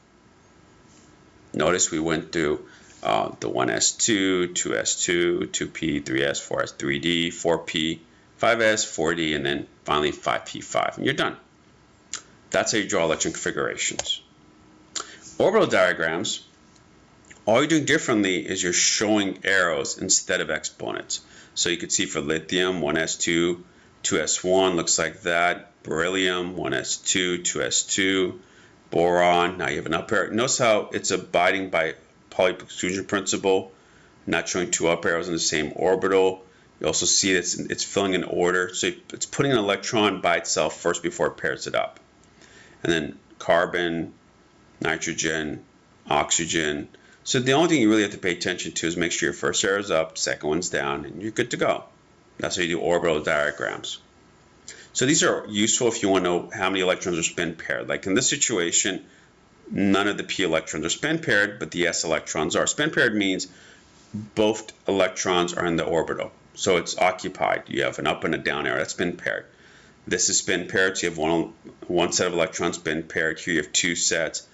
Notice we went through the 1s2, 2s2, 2p, 3s, 4s, 3d, 4p, 5s, 4d, and then finally 5p5, and you're done. That's how you draw electron configurations. Orbital diagrams, all you're doing differently is you're showing arrows instead of exponents. So you can see for lithium, 1s2, 2s1 looks like that. Beryllium, 1s2, 2s2. Boron, now you have an up arrow. Notice how it's abiding by Pauli exclusion principle, not showing two up arrows in the same orbital. You also see that it's filling in order. So it's putting an electron by itself first before it pairs it up. And then carbon, nitrogen, oxygen. So the only thing you really have to pay attention to is make sure your first arrow is up, second one's down, and you're good to go. That's how you do orbital diagrams. So these are useful if you want to know how many electrons are spin paired. Like in this situation, none of the p electrons are spin paired, but the s electrons are. Spin paired means both electrons are in the orbital. So it's occupied. You have an up and a down arrow. That's spin paired. This is spin paired, so you have one set of electrons spin paired. Here you have two sets.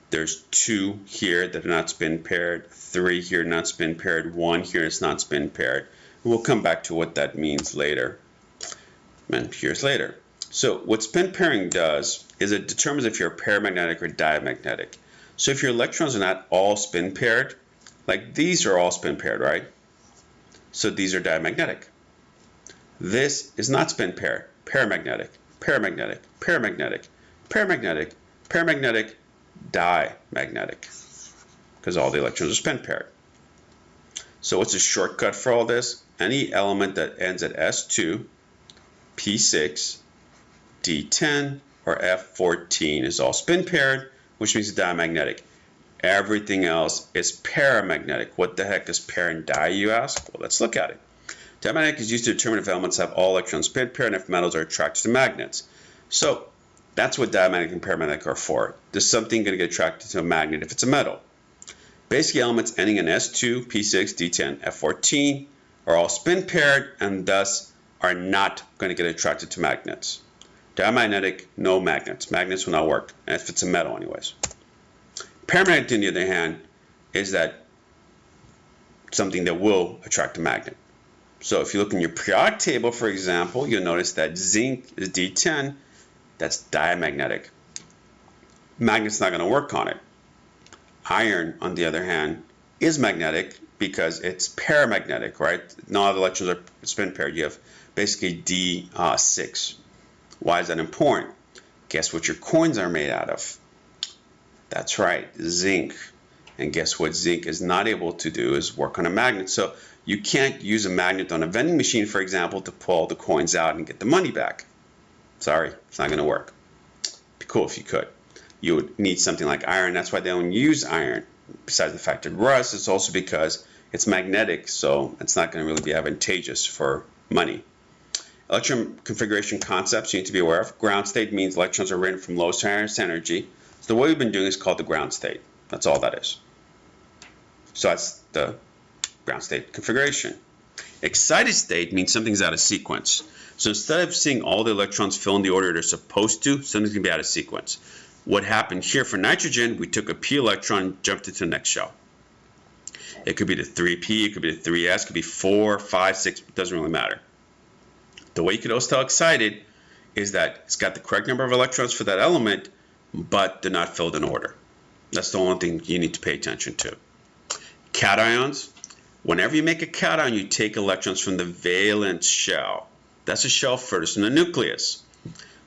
There's 2 here that are not spin paired, 3 here not spin paired, 1 here is not spin paired. We'll come back to what that means later. And here's later. So what spin pairing does is it determines if you're paramagnetic or diamagnetic. So if your electrons are not all spin paired, like these are all spin paired, right? So these are diamagnetic. This is not spin paired, paramagnetic, paramagnetic, paramagnetic, paramagnetic, paramagnetic, diamagnetic, because all the electrons are spin paired. So what's a shortcut for all this? Any element that ends at S2, P6, D10, or F14 is all spin paired, which means it's diamagnetic. Everything else is paramagnetic. What the heck is pair and di, you ask? Well, let's look at it. Diamagnetic is used to determine if elements have all electrons spin paired and if metals are attracted to magnets. So that's what diamagnetic and paramagnetic are for. There's something going to get attracted to a magnet if it's a metal. Basic elements ending in S2, P6, D10, F14 are all spin paired and thus are not going to get attracted to magnets. Diamagnetic, no magnets. Magnets will not work, and if it's a metal anyways. Paramagnetic, on the other hand, is that something that will attract a magnet. So if you look in your periodic table, for example, you'll notice that zinc is D10. That's diamagnetic. Magnet's not going to work on it. Iron, on the other hand, is magnetic because it's paramagnetic, right? Not all the electrons are spin paired. You have basically D6. Why is that important? Guess what your coins are made out of? That's right, zinc. And guess what zinc is not able to do is work on a magnet. So you can't use a magnet on a vending machine, for example, to pull the coins out and get the money back. Sorry, it's not going to work. cool if you could. You would need something like iron. That's why they don't use iron. Besides the fact that rust, it's also because it's magnetic, so it's not going to really be advantageous for money. Electron configuration concepts you need to be aware of. Ground state means electrons are rated from lowest to highest energy. So the way we've been doing is called the ground state. That's all that is. So that's the ground state configuration. Excited state means something's out of sequence. So instead of seeing all the electrons fill in the order they're supposed to, something's going to be out of sequence. What happened here for nitrogen, we took a p electron and jumped it to the next shell. It could be the 3p, it could be the 3s, it could be 4, 5, 6, it doesn't really matter. The way you could also tell excited is that it's got the correct number of electrons for that element, but they're not filled in order. That's the only thing you need to pay attention to. Cations. Whenever you make a cation, you take electrons from the valence shell. That's a shell furthest from the nucleus.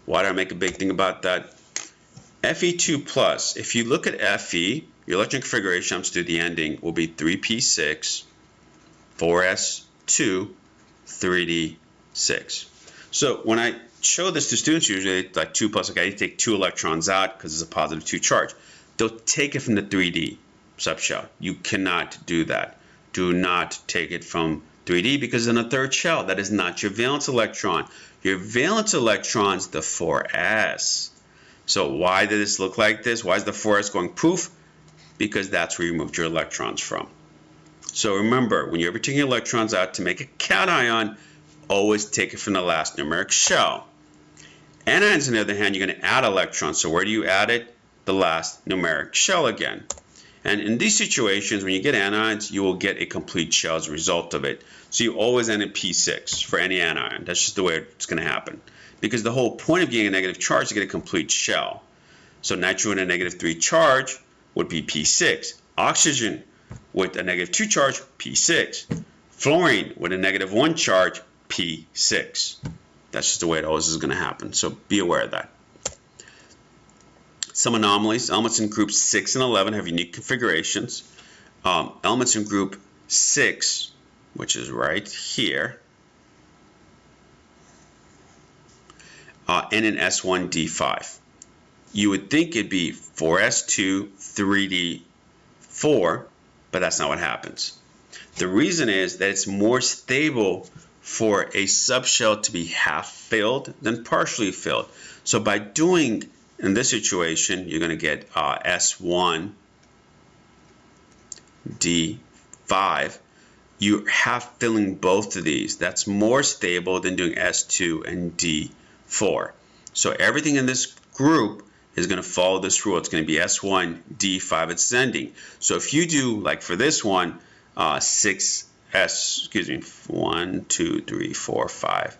Why do I make a big thing about that? Fe2 plus, if you look at Fe, your electron configuration up to the ending will be 3p6, 4s2, 3d6. So when I show this to students, usually like 2 plus, okay, you take 2 electrons out because it's a positive 2 charge. They'll take it from the 3d subshell. You cannot do that. Do not take it from 3d because in a third shell, that is not your valence electron. Your valence electron's the 4s. So why did this look like this? Why is the 4s going poof? Because that's where you moved your electrons from. So remember, when you're ever taking electrons out to make a cation, always take it from the last numeric shell. Anions, on the other hand, you're going to add electrons. So where do you add it? The last numeric shell again. And in these situations, when you get anions, you will get a complete shell as a result of it. So you always end in P6 for any anion. That's just the way it's going to happen. Because the whole point of getting a negative charge is to get a complete shell. So nitrogen with a negative 3 charge would be P6. Oxygen with a negative 2 charge, P6. Fluorine with a negative 1 charge, P6. That's just the way it always is going to happen. So be aware of that. Some anomalies. Elements in group 6 and 11 have unique configurations. Elements in group 6, which is right here, and in S1D5. You would think it'd be 4s2, 3d4, but that's not what happens. The reason is that it's more stable for a subshell to be half filled than partially filled. So by doing, in this situation, you're going to get S1, D5. You're half filling both of these. That's more stable than doing S2 and D4. So everything in this group is going to follow this rule. It's going to be S1, D5 ascending. So if you do, like for this one, 6S, 1, 2, 3, 4, 5,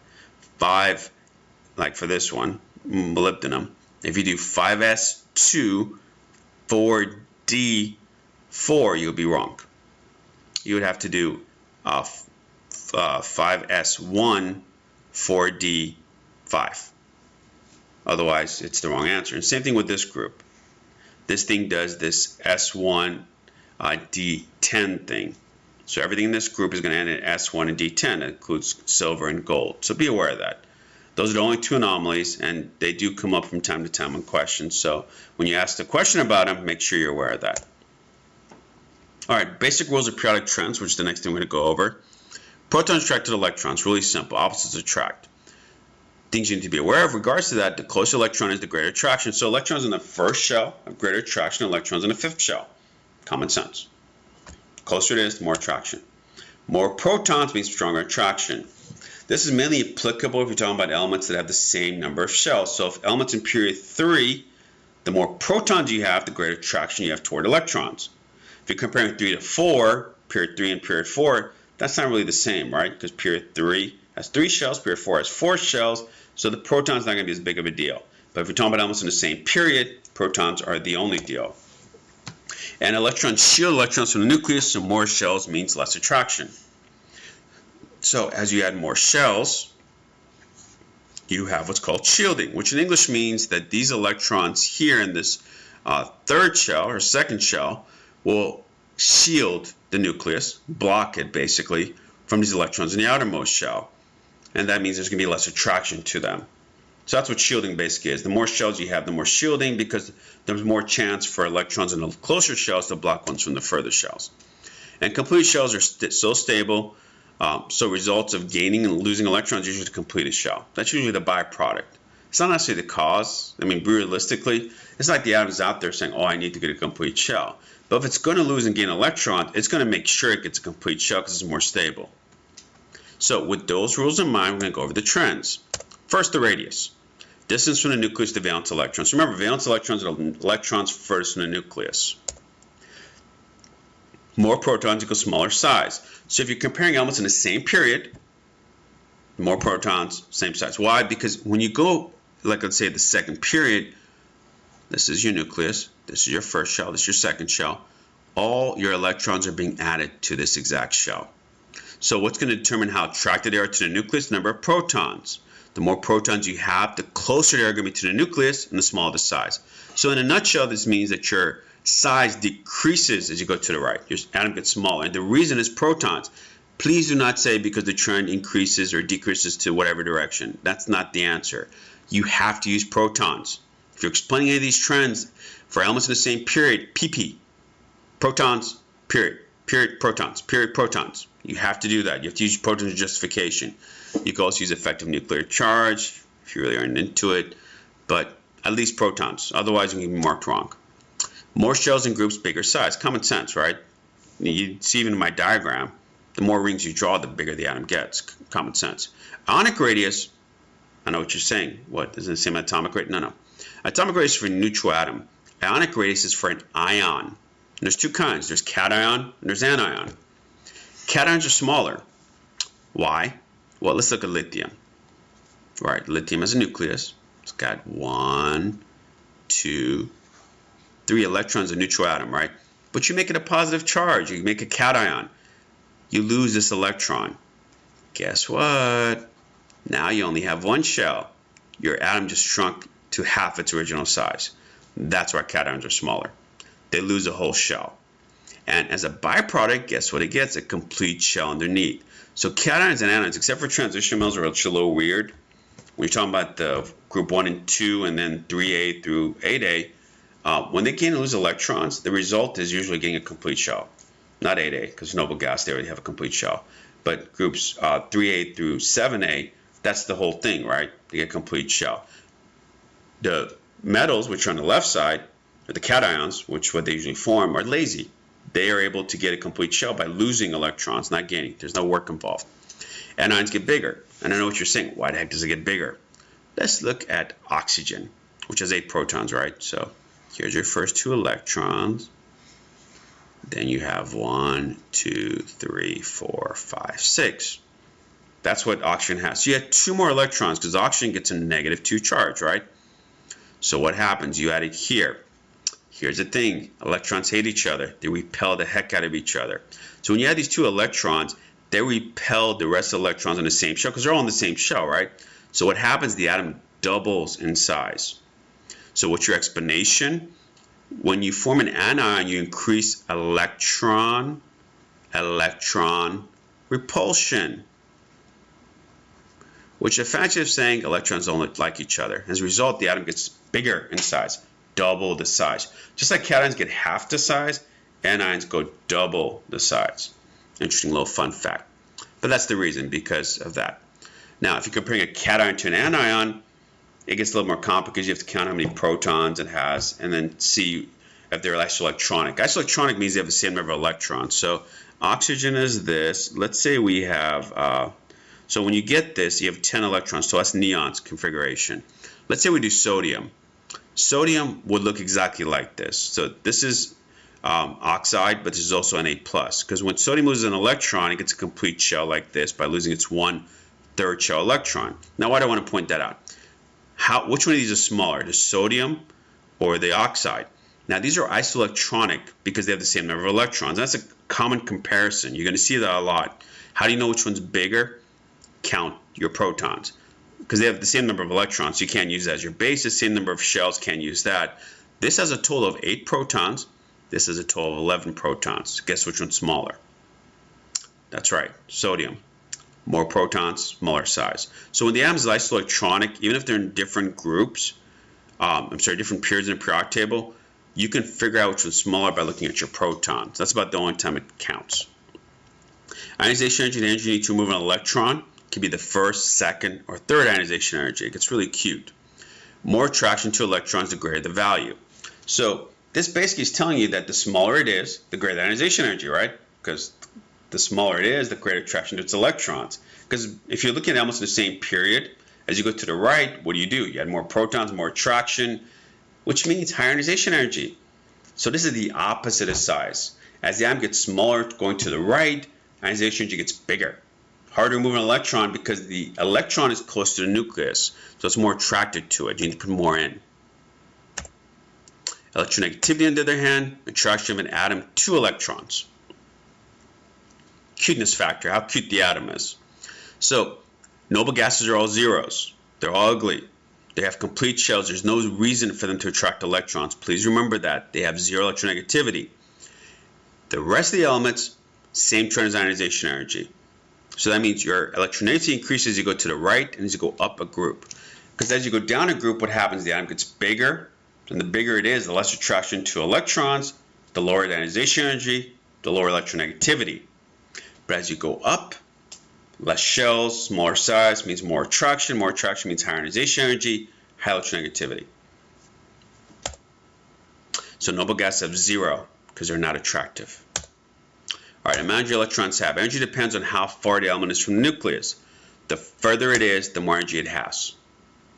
5, like for this one, molybdenum. If you do 5s2, 4d4, you'll be wrong. You would have to do 5s1, 4d5. Otherwise, it's the wrong answer. And same thing with this group. This thing does this S1, D10 thing. So everything in this group is going to end in S1 and D10. That includes silver and gold. So be aware of that. Those are the only 2 anomalies, and they do come up from time to time in questions. So when you ask the question about them, make sure you're aware of that. All right, basic rules of periodic trends, which is the next thing we're going to go over. Protons attract to electrons. Really simple. Opposites attract. Things you need to be aware of. Regards to that, the closer electron is, the greater attraction. So electrons in the first shell have greater attraction than electrons in the 5th shell. Common sense. Closer it is, the more attraction. More protons means stronger attraction. This is mainly applicable if you're talking about elements that have the same number of shells. So if elements in period 3, the more protons you have, the greater attraction you have toward electrons. If you're comparing 3 to 4, period 3 and period 4, that's not really the same, right? Because period 3 has 3 shells, period 4 has 4 shells, so the proton's not going to be as big of a deal. But if you're talking about elements in the same period, protons are the only deal. And electrons shield electrons from the nucleus, so more shells means less attraction. So as you add more shells, you have what's called shielding, which in English means that these electrons here in this 3rd shell or 2nd shell will shield the nucleus, block it basically, from these electrons in the outermost shell. And that means there's going to be less attraction to them. So that's what shielding basically is. The more shells you have, the more shielding, because there's more chance for electrons in the closer shells to block ones from the further shells. And complete shells are so stable, so results of gaining and losing electrons usually the completed shell. That's usually the byproduct. It's not necessarily the cause. I mean, realistically, it's like the atom's out there saying, oh, I need to get a complete shell. But if it's going to lose and gain electrons, it's going to make sure it gets a complete shell because it's more stable. So with those rules in mind, we're going to go over the trends. First, the radius. Distance from the nucleus to valence electrons. Remember, valence electrons are electrons furthest from the nucleus. More protons equals smaller size. So if you're comparing elements in the same period, more protons, same size. Why? Because when you go, like let's say the second period, this is your nucleus, this is your first shell, this is your second shell. All your electrons are being added to this exact shell. So what's going to determine how attracted they are to the nucleus? Number of protons. The more protons you have, the closer they are going to be to the nucleus and the smaller the size. So in a nutshell, this means that your size decreases as you go to the right. Your atom gets smaller. And the reason is protons. Please do not say because the trend increases or decreases to whatever direction. That's not the answer. You have to use protons. If you're explaining any of these trends for elements in the same period, PP, protons, period, protons, period, protons. You have to do that. You have to use protons as justification. You can also use effective nuclear charge if you really aren't into it, but at least protons. Otherwise, you can be marked wrong. More shells in groups, bigger size. Common sense, right? You see even in my diagram, the more rings you draw, the bigger the atom gets. Common sense. Ionic radius, I know what you're saying. What, is it the same atomic radius? No. Atomic radius is for a neutral atom. Ionic radius is for an ion. And there's two kinds. There's cation and there's anion. Cations are smaller. Why? Well, let's look at lithium. Right, lithium has a nucleus. It's got 1, 2, 3 electrons, a neutral atom, right? But you make it a positive charge. You make a cation. You lose this electron. Guess what? Now you only have one shell. Your atom just shrunk to half its original size. That's why cations are smaller. They lose a whole shell. And as a byproduct, guess what it gets? A complete shell underneath. So cations and anions, except for transition metals, are a little weird. When you're talking about the group 1 and 2 and then 3A through 8A, when they gain and lose electrons, the result is usually getting a complete shell. Not 8A, because noble gas, they already have a complete shell. But groups 3A through 7A, that's the whole thing, right? They get a complete shell. The metals, which are on the left side, or the cations, which what they usually form, are lazy. They are able to get a complete shell by losing electrons, not gaining. There's no work involved. Anions get bigger. And I know what you're saying. Why the heck does it get bigger? Let's look at oxygen, which has 8 protons, right? So here's your first 2 electrons. Then you have 1, 2, 3, 4, 5, 6. That's what oxygen has. So you have 2 more electrons because oxygen gets a -2 charge, right? So what happens? You add it here. Here's the thing. Electrons hate each other. They repel the heck out of each other. So when you add these 2 electrons, they repel the rest of the electrons on the same shell because they're all in the same shell, right? So what happens? The atom doubles in size. So what's your explanation? When you form an anion, you increase electron repulsion, which is a fancy of saying electrons don't look like each other. As a result, the atom gets bigger in size, double the size. Just like cations get half the size, anions go double the size. Interesting little fun fact. But that's the reason, because of that. Now, if you're comparing a cation to an anion, it gets a little more complicated because you have to count how many protons it has and then see if they're isoelectronic. Isoelectronic means they have the same number of electrons. So oxygen is this. Let's say we have, so when you get this, you have 10 electrons. So that's neon's configuration. Let's say we do sodium. Sodium would look exactly like this. So this is oxide, but this is also Na+. Because when sodium loses an electron, it gets a complete shell like this by losing its 1/3 shell electron. Now, why do I want to point that out? Which one of these is smaller, the sodium or the oxide? Now, these are isoelectronic because they have the same number of electrons. That's a common comparison. You're going to see that a lot. How do you know which one's bigger? Count your protons. Because they have the same number of electrons, you can't use that as your base. The same number of shells, can't use that. This has a total of 8 protons. This is a total of 11 protons. Guess which one's smaller? That's right, sodium. more protons, smaller size. So when the atom is isoelectronic, even if they're in different groups, different periods in the periodic table, you can figure out which one's smaller by looking at your protons. That's about the only time it counts. Ionization energy, the energy you need to remove an electron, can be the first, second, or third ionization energy. It gets really cute. More attraction to electrons, the greater the value. So this basically is telling you that the smaller it is, the greater the ionization energy, right? Because the smaller it is, the greater attraction to its electrons. Because if you're looking at elements in the same period, as you go to the right, what do? You add more protons, more attraction, which means higher ionization energy. So this is the opposite of size. As the atom gets smaller, going to the right, ionization energy gets bigger. Harder to remove an electron because the electron is close to the nucleus, so it's more attracted to it. You need to put more in. Electronegativity, on the other hand, attraction of an atom to electrons. Cuteness factor, how cute the atom is. So noble gases are all zeros. They're all ugly. They have complete shells. There's no reason for them to attract electrons. Please remember that. They have zero electronegativity. The rest of the elements, same trend as ionization energy. So that means your electronegativity increases as you go to the right and as you go up a group. Because as you go down a group, what happens? The atom gets bigger. And the bigger it is, the less attraction to electrons, the lower the ionization energy, the lower electronegativity. But as you go up, less shells, smaller size means more attraction. More attraction means higher ionization energy, high electronegativity. So noble gases have zero because they're not attractive. All right, imagine your electrons have. Energy depends on how far the element is from the nucleus. The further it is, the more energy it has.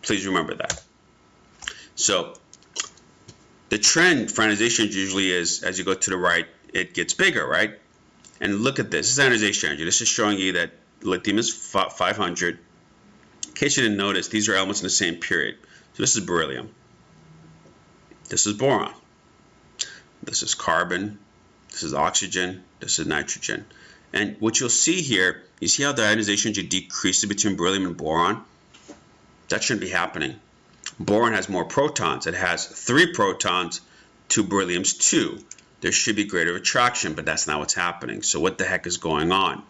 Please remember that. So the trend for ionization usually is, as you go to the right, it gets bigger, right? And look at this. This is ionization energy. This is showing you that lithium is 500. In case you didn't notice, these are elements in the same period. So this is beryllium. This is boron. This is carbon. This is oxygen. This is nitrogen. And what you'll see here, you see how the ionization energy decreases between beryllium and boron? That shouldn't be happening. Boron has more protons. It has 3 protons to beryllium's 2. There should be greater attraction, but that's not what's happening. So what the heck is going on?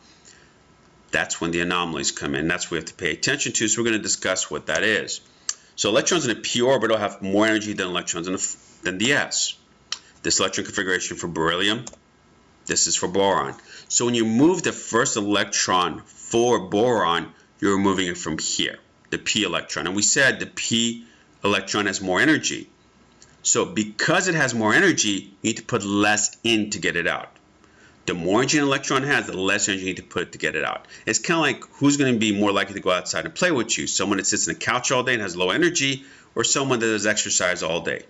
That's when the anomalies come in. That's what we have to pay attention to. So we're going to discuss what that is. So electrons in a p orbital have more energy than electrons than the s. This electron configuration for beryllium, this is for boron. So when you move the first electron for boron, you're removing it from here, the p electron. And we said the p electron has more energy. So because it has more energy, you need to put less in to get it out. The more energy an electron has, the less energy you need to put to get it out. It's kind of like who's going to be more likely to go outside and play with you? Someone that sits on a couch all day and has low energy, or someone that does exercise all day?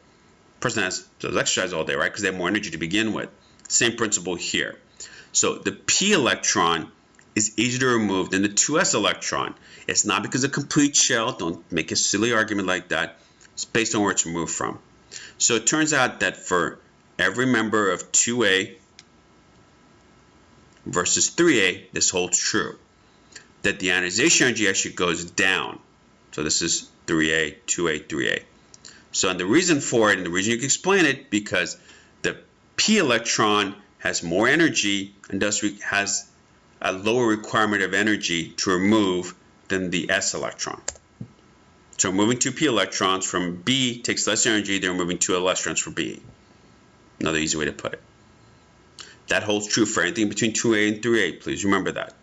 Person that does exercise all day, right? Because they have more energy to begin with. Same principle here. So the p electron is easier to remove than the 2s electron. It's not because of complete shell. Don't make a silly argument like that. It's based on where it's removed from. So it turns out that for every member of 2a versus 3a, this holds true. That the ionization energy actually goes down. So this is 3a, 2a, 3a. So and the reason for it, and the reason you can explain it, because the p electron has more energy and thus has a lower requirement of energy to remove than the s electron. So removing 2 p electrons from B takes less energy than removing 2 electrons from B. Another easy way to put it. That holds true for anything between 2a and 3a. Please remember that.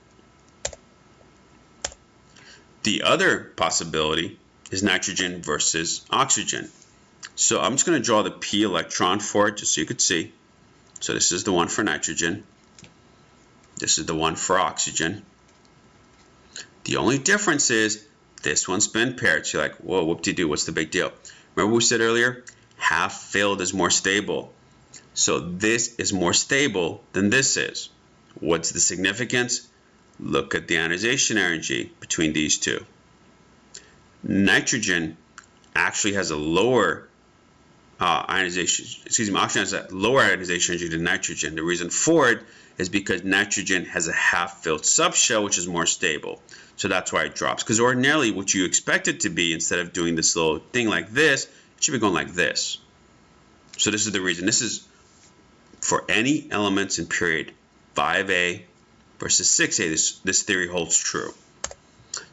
The other possibility is nitrogen versus oxygen. So I'm just going to draw the p electron for it just so you could see. So this is the one for nitrogen. This is the one for oxygen. The only difference is this one's been paired. So you're like, whoa, whoop-de-doo, what's the big deal? Remember we said earlier, half-filled is more stable. So this is more stable than this is. What's the significance? Look at the ionization energy between these two. Nitrogen actually has a lower oxygen has a lower ionization energy than nitrogen. The reason for it is because nitrogen has a half-filled subshell, which is more stable. So that's why it drops. Because ordinarily, what you expect it to be, instead of doing this little thing like this, it should be going like this. So this is the reason. This is for any elements in period 5a versus 6a. This theory holds true.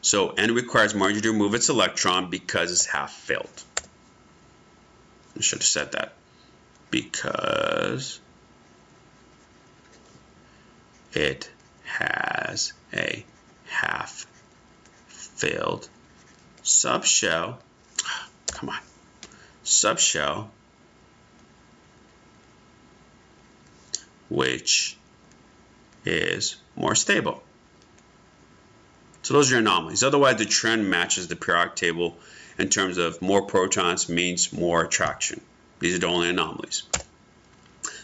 So N requires more energy to remove its electron because it's half filled. I should have said that. Because it has a half filled subshell. Come on. Subshell, which is more stable. So those are your anomalies. Otherwise, the trend matches the periodic table in terms of more protons means more attraction. These are the only anomalies.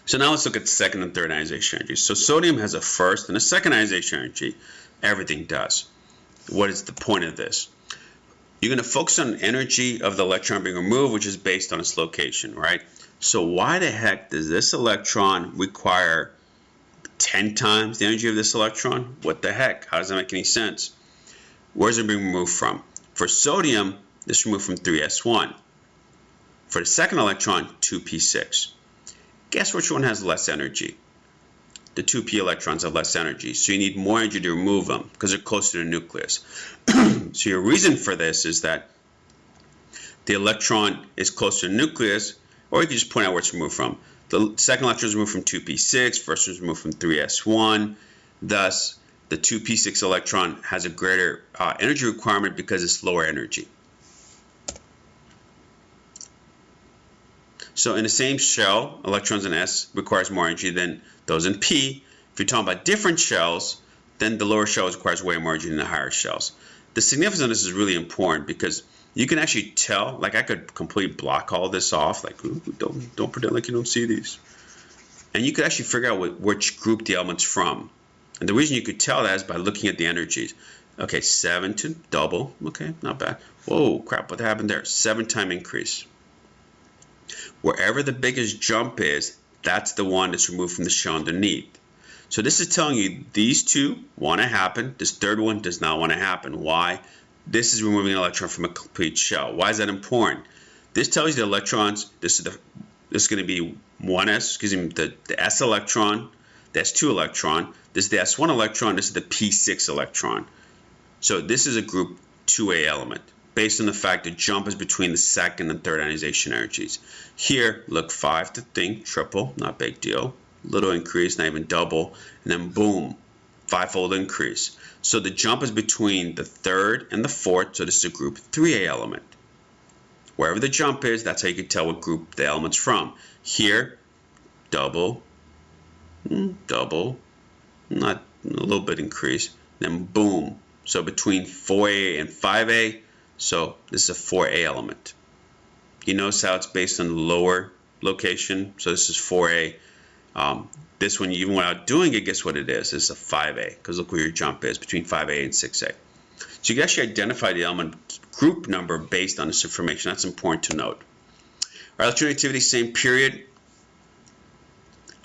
So now let's look at second and third ionization energy. So sodium has a first and a second ionization energy. Everything does. What is the point of this? You're going to focus on energy of the electron being removed, which is based on its location, right? So why the heck does this electron require 10 times the energy of this electron? What the heck? How does that make any sense? Where's it being removed from? For sodium, this is removed from 3s1. For the second electron, 2p6. Guess which one has less energy? The 2p electrons have less energy, so you need more energy to remove them because they're closer to the nucleus. So your reason for this is that the electron is closer to the nucleus, or you can just point out where it's removed from. The second electron is removed from 2p6, first one is removed from 3s1. Thus, the 2p6 electron has a greater energy requirement because it's lower energy. So in the same shell, electrons in S requires more energy than those in P. If you're talking about different shells, then the lower shells requires way more energy than the higher shells. The significance of this is really important because you can actually tell, like I could completely block all this off, like don't pretend like you don't see these. And you could actually figure out which group the element's from. And the reason you could tell that is by looking at the energies. Okay, 7 to double, okay, not bad. Whoa, crap, what happened there? 7-time increase. Wherever the biggest jump is, that's the one that's removed from the shell underneath. So this is telling you these two want to happen. This third one does not want to happen. Why? This is removing an electron from a complete shell. Why is that important? This tells you the electrons, this is going to be 1s, the s electron, the s2 electron. This is the s1 electron. This is the p6 electron. So this is a group 2a element, based on the fact that jump is between the second and third ionization energies. Here, look, 5 to think, triple, not big deal. Little increase, not even double, and then boom, 5-fold increase. So the jump is between the third and the fourth, so this is a group 3a element. Wherever the jump is, that's how you can tell what group the element's from. Here, double, not a little bit increase, then boom. So between 4a and 5a, so this is a 4a element. You notice how it's based on the lower location, so this is 4a. This one, even without doing it, guess what it is? It's a 5a, because look where your jump is, between 5a and 6a. So you can actually identify the element group number based on this information. That's important to note. Our electronegativity, same period.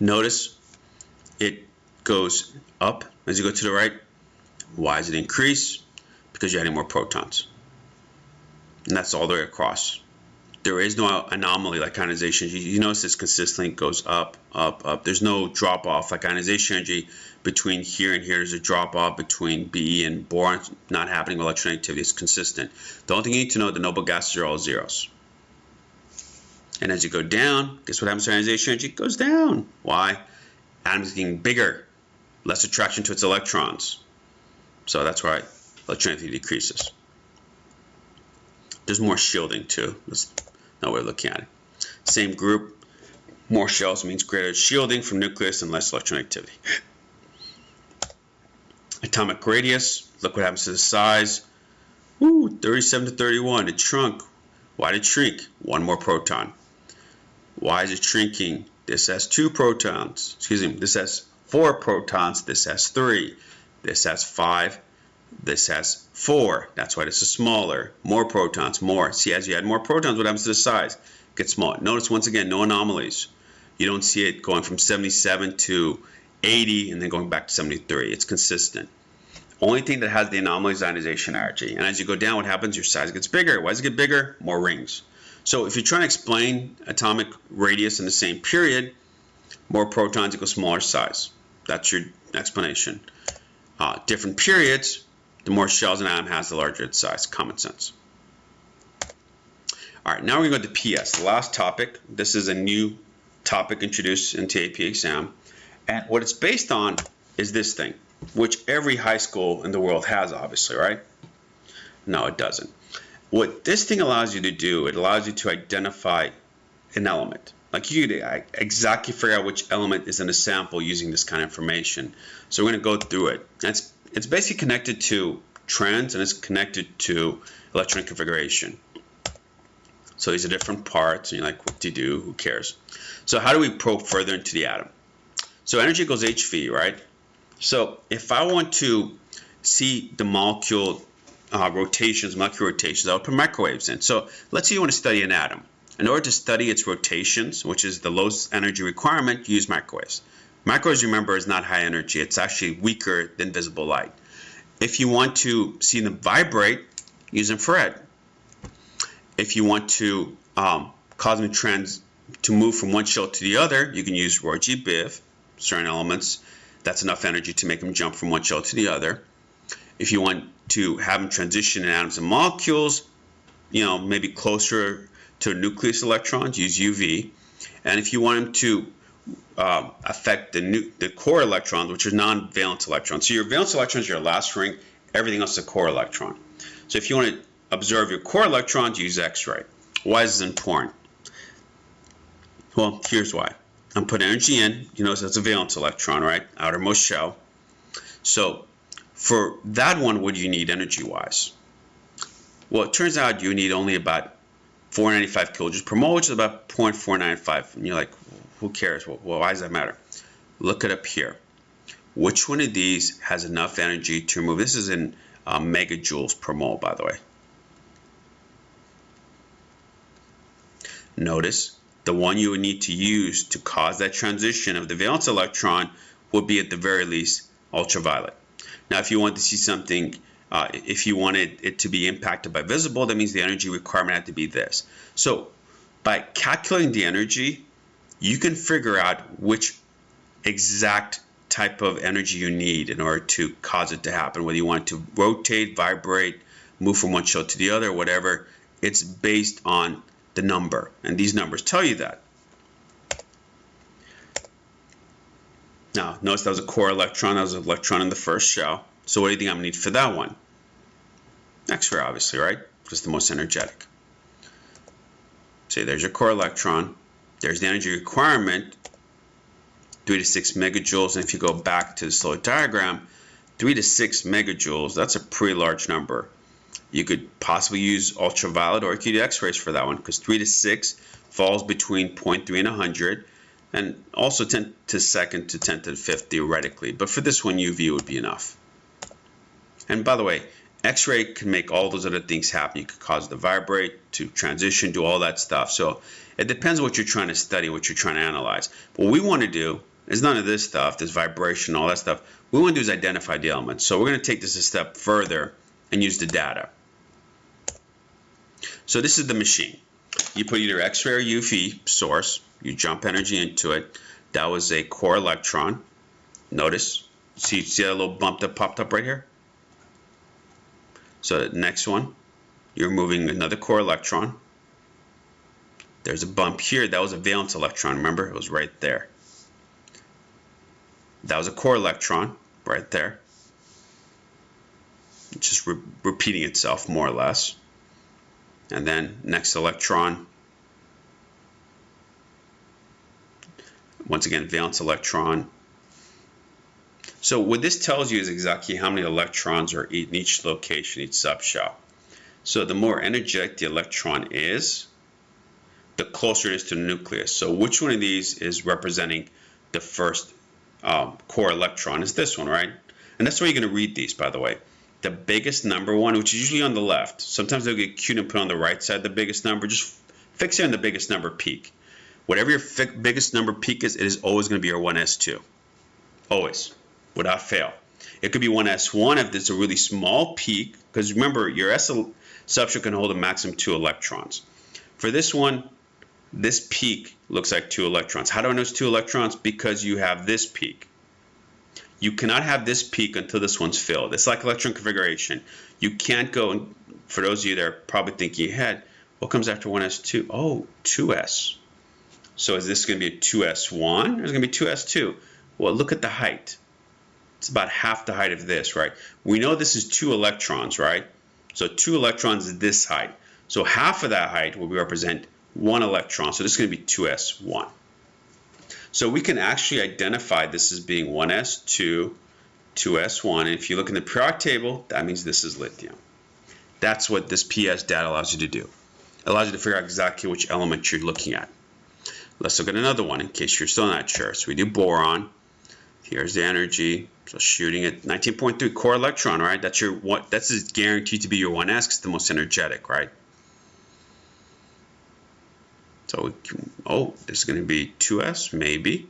Notice it goes up as you go to the right. Why does it increase? Because you're adding more protons. And that's all the way across. There is no anomaly like ionization. You notice this consistently goes up, up, up. There's no drop off like ionization energy between here and here. There's a drop off between Be and boron. Not happening with electronegativity. It's consistent. The only thing you need to know, the noble gases are all zeros. And as you go down, guess what happens to ionization energy? It goes down. Why? Atoms getting bigger, less attraction to its electrons. So that's why electronegativity decreases. There's more shielding too. That's no way of looking at it. Same group, more shells means greater shielding from nucleus and less electronegativity. Atomic radius, look what happens to the size. Ooh, 37 to 31, it shrunk. Why did it shrink? One more proton. Why is it shrinking? This has 2 protons. Excuse me, this has 4 protons, this has 3. This has 5. This has 4. That's why this is smaller. More protons, more. See, as you add more protons, what happens to the size? It gets smaller. Notice once again, no anomalies. You don't see it going from 77 to 80 and then going back to 73. It's consistent. Only thing that has the anomaly is ionization energy. And as you go down, what happens? Your size gets bigger. Why does it get bigger? More rings. So if you're trying to explain atomic radius in the same period, more protons equals smaller size. That's your explanation. different periods, the more shells an atom has, the larger its size. Common sense. All right, now we're going to go to PS, the last topic. This is a new topic introduced into AP exam. And what it's based on is this thing, which every high school in the world has, obviously, right? No, it doesn't. What this thing allows you to do, it allows you to identify an element. Like you could exactly figure out which element is in a sample using this kind of information. So we're going to go through it. It's basically connected to trends and it's connected to electron configuration. So these are different parts, and you're like, what do you do? Who cares? So how do we probe further into the atom? So energy equals HV, right? So if I want to see the molecule rotations, I would put microwaves in. So let's say you want to study an atom. In order to study its rotations, which is the lowest energy requirement, you use microwaves. Microwaves, remember, is not high energy. It's actually weaker than visible light. If you want to see them vibrate, use infrared. If you want to cause them to move from one shell to the other, you can use Roy G. Biv, certain elements. That's enough energy to make them jump from one shell to the other. If you want to have them transition in atoms and molecules, maybe closer to nucleus electrons, use UV. And if you want them to affect the core electrons, which are non-valence electrons. So your valence electrons are your last ring, everything else is a core electron. So if you want to observe your core electrons, use X-ray. Why is this important? Well, here's why. I'm putting energy in, you notice that's a valence electron, right? Outermost shell. So for that one, what do you need energy-wise? Well, it turns out you need only about 495 kilojoules per mole, which is about 0.495. And you're like, who cares? Well, why does that matter? Look it up here. Which one of these has enough energy to remove? This is in megajoules per mole, by the way. Notice the one you would need to use to cause that transition of the valence electron would be at the very least ultraviolet. Now, if you want to see something, if you wanted it to be impacted by visible, that means the energy requirement had to be this. So by calculating the energy, you can figure out which exact type of energy you need in order to cause it to happen, whether you want it to rotate, vibrate, move from one shell to the other, whatever. It's based on the number, and these numbers tell you that. Now, notice that was a core electron, that was an electron in the first shell. So what do you think I'm going to need for that one? X-ray, obviously, right? Just the most energetic. Say there's your core electron. There's the energy requirement, 3 to 6 megajoules. And if you go back to the Slow diagram, 3 to 6 megajoules, that's a pretty large number. You could possibly use ultraviolet or you could use X-rays for that one, because 3 to 6 falls between 0.3 and 100, and also 10 to the second to 10 to the fifth theoretically. But for this one, UV would be enough. And by the way, X-ray can make all those other things happen. You could cause it to vibrate, to transition, do all that stuff. So it depends on what you're trying to study, what you're trying to analyze. What we want to do is none of this stuff, this vibration, all that stuff. What we want to do is identify the elements. So we're going to take this a step further and use the data. So this is the machine. You put either X-ray or UV source. You jump energy into it. That was a core electron. Notice, see that little bump that popped up right here? So the next one, you're moving another core electron. There's a bump here. That was a valence electron. Remember, it was right there. That was a core electron right there. It's just repeating itself more or less. And then next electron, once again, valence electron. So what this tells you is exactly how many electrons are in each location, each subshell. So the more energetic the electron is, the closer it is to the nucleus. So which one of these is representing the first core electron? Is this one, right? And that's why you're going to read these, by the way. The biggest number one, which is usually on the left. Sometimes they'll get cute and put on the right side the biggest number. Just fix it on the biggest number peak. Whatever your biggest number peak is, it is always going to be your 1s2. Always, without fail. It could be 1s1 if it's a really small peak, because remember, your S subshell can hold a maximum 2 electrons. For this one, this peak looks like 2 electrons. How do I know it's 2 electrons? Because you have this peak. You cannot have this peak until this one's filled. It's like electron configuration. You can't go, and for those of you that are probably thinking ahead, what comes after 1s2? Oh, 2s. So is this going to be a 2s1 or is it going to be 2s2? Well, look at the height. It's about half the height of this, right? We know this is 2 electrons, right? So 2 electrons is this height. So half of that height will represent 1 electron. So this is going to be 2s1. So we can actually identify this as being 1s2, 2s1. And if you look in the periodic table, that means this is lithium. That's what this PS data allows you to do. It allows you to figure out exactly which element you're looking at. Let's look at another one in case you're still not sure. So we do boron. Here's the energy. So shooting at 19.3 core electron, right? That's your what? That's guaranteed to be your 1s because it's the most energetic, right? So this is going to be 2s, maybe.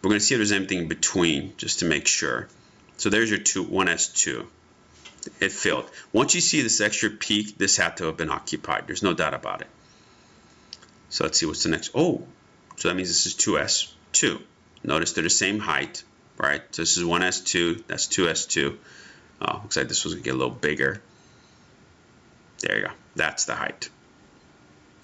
We're going to see if there's anything in between just to make sure. So there's your 1s2. It filled. Once you see this extra peak, this had to have been occupied. There's no doubt about it. So let's see what's the next. Oh, so that means this is 2s2. Notice they're the same height, right? So this is 1s2, that's 2s2. Oh, looks like this was going to get a little bigger. There you go. That's the height.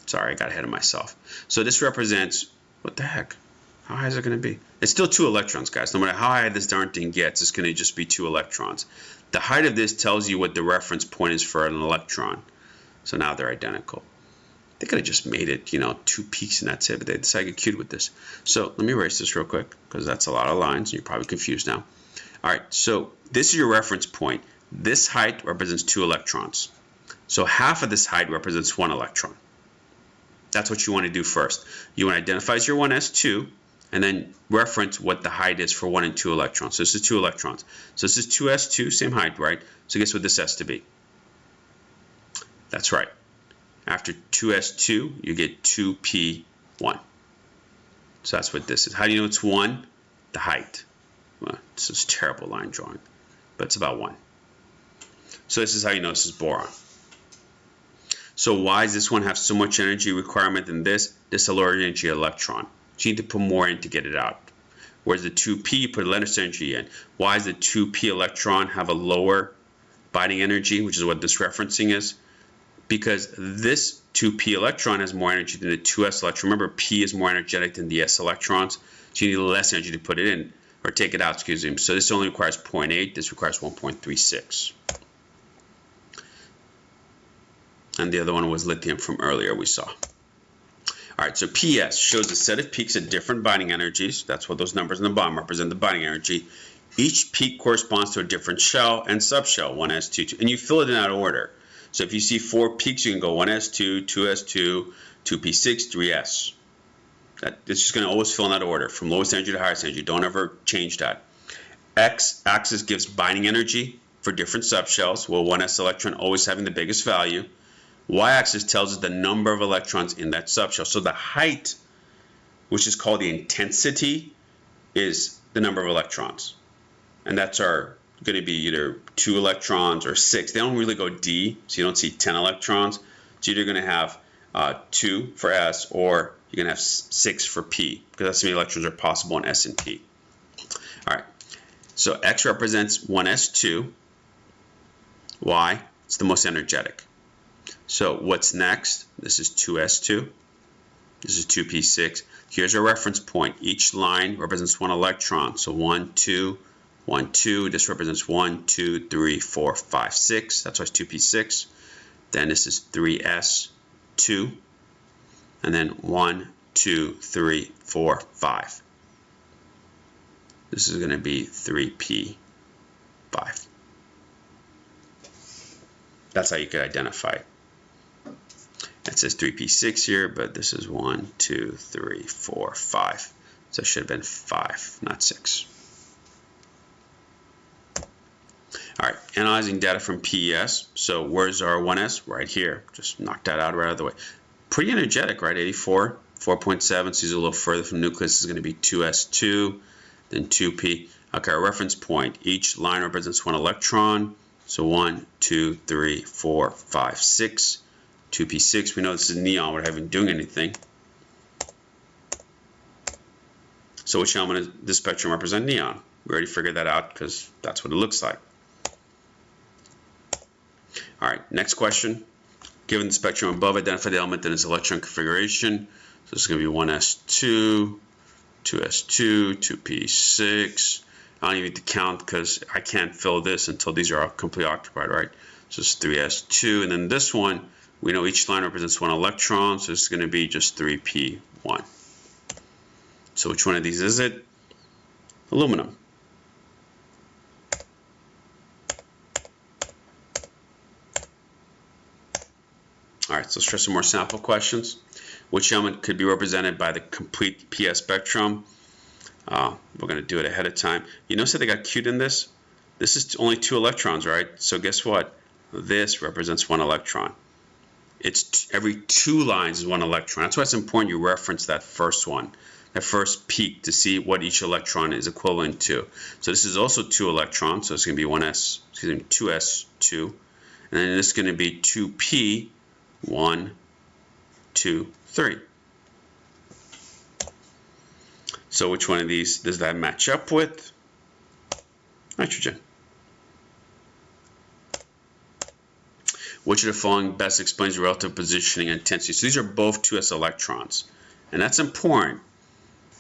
Sorry, I got ahead of myself. So this represents, what the heck? How high is it going to be? It's still 2 electrons, guys. No matter how high this darn thing gets, it's going to just be 2 electrons. The height of this tells you what the reference point is for an electron. So now they're identical. They could have just made it, 2 peaks and that's it, but they decided to get cute with this. So let me erase this real quick because that's a lot of lines. You're probably confused now. All right, so this is your reference point. This height represents 2 electrons. So half of this height represents 1 electron. That's what you want to do first. You want to identify as your 1s2 and then reference what the height is for 1 and 2 electrons. So this is 2 electrons. So this is 2s2, same height, right? So guess what this has to be? That's right. After 2s2, you get 2p1. So that's what this is. How do you know it's 1? The height. Well, this is terrible line drawing, but it's about 1. So this is how you know this is boron. So why does this one have so much energy requirement than this? This is a lower energy electron. So you need to put more in to get it out. Whereas the 2p, you put less energy in. Why does the 2p electron have a lower binding energy, which is what this referencing is? Because this 2p electron has more energy than the 2s electron. Remember, p is more energetic than the s electrons, so you need less energy to put it in, or take it out, excuse me. So this only requires 0.8, this requires 1.36. And the other one was lithium from earlier we saw. All right, so PS shows a set of peaks at different binding energies. That's what those numbers in the bottom represent, the binding energy. Each peak corresponds to a different shell and subshell, 1s, 2, and you fill it in that order. So if you see 4 peaks, you can go 1s2, 2s2, 2p6, 3s. It's just going to always fill in that order, from lowest energy to highest energy. Don't ever change that. X-axis gives binding energy for different subshells, well, 1s electron always having the biggest value. Y-axis tells us the number of electrons in that subshell. So the height, which is called the intensity, is the number of electrons. And that's going to be either 2 electrons or 6. They don't really go D, so you don't see 10 electrons. So you're either going to have 2 for S or you're going to have 6 for P, because that's how many electrons are possible in S and P. All right, so X represents 1s2. Y, it's the most energetic. So what's next? This is 2s2. This is 2p6. Here's our reference point. Each line represents 1 electron. So 1, 2, 1, 2. This represents 1, 2, 3, 4, 5, 6. That's why it's 2p6. Then this is 3s2. And then 1, 2, 3, 4, 5. This is going to be 3p5. That's how you could identify it. It says 3p6 here, but this is 1, 2, 3, 4, 5. So it should have been 5, not 6. All right, analyzing data from PES. So where's our 1s? Right here. Just knock that out right out of the way. Pretty energetic, right? 84, 4.7. So he's a little further from the nucleus. This is going to be 2s2, then 2p. Okay, our reference point. Each line represents 1 electron. So 1, 2, 3, 4, 5, 6. 2p6, we know this is neon, we haven't doing anything. So which element does this spectrum represent? Neon. We already figured that out because that's what it looks like. All right, next question. Given the spectrum above, identify the element in its electron configuration. So this is going to be 1s2, 2s2, 2p6. I don't even need to count because I can't fill this until these are all completely occupied, right? So it's 3s2, and then this one, we know each line represents one electron, so it's going to be just 3p1. So which one of these is it? Aluminum. All right, so let's try some more sample questions. Which element could be represented by the complete PS spectrum? We're going to do it ahead of time. You notice that they got cute in this? This is only 2 electrons, right? So guess what? This represents 1 electron. It's every 2 lines is 1 electron. That's why it's important you reference that first one, that first peak, to see what each electron is equivalent to. So this is also 2 electrons, so it's going to be 2s2, and then this is going to be 2p, 1, 2, 3. So which one of these does that match up with? Nitrogen. Which of the following best explains the relative positioning and intensity? So these are both 2s electrons, and that's important.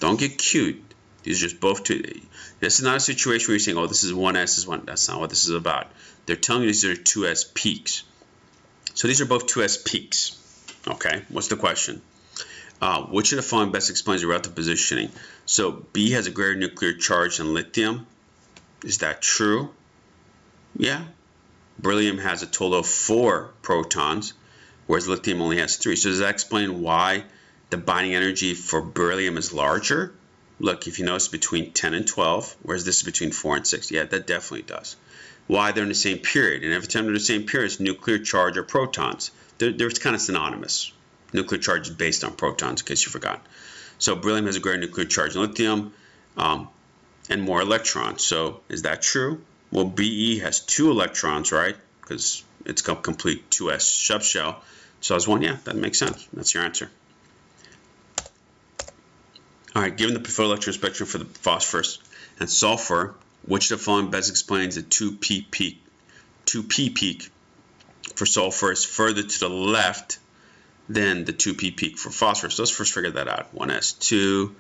Don't get cute. These are just both 2. This is not a situation where you're saying, oh, this is 1s, this is 1. That's not what this is about. They're telling you these are 2s peaks. So these are both 2s peaks. Okay, what's the question? Which of the following best explains the relative positioning? So B has a greater nuclear charge than lithium. Is that true? Yeah. Beryllium has a total of 4 protons, whereas lithium only has 3. So does that explain why the binding energy for beryllium is larger? Look, if you notice, between 10 and 12, whereas this is between 4 and 6. Yeah, that definitely does. Why? They're in the same period, and every time they're in the same period, it's nuclear charge or protons. They're kind of synonymous. Nuclear charge is based on protons, in case you forgot. So beryllium has a greater nuclear charge than lithium, and more electrons. So is that true? Well, Be has 2 electrons, right? Because it's a complete 2s subshell. So I was one, yeah, that makes sense. That's your answer. All right, given the preferred electron spectrum for the phosphorus and sulfur, which of the following best explains the 2p peak? 2p peak for sulfur is further to the left than the 2p peak for phosphorus. So let's first figure that out. 1s2,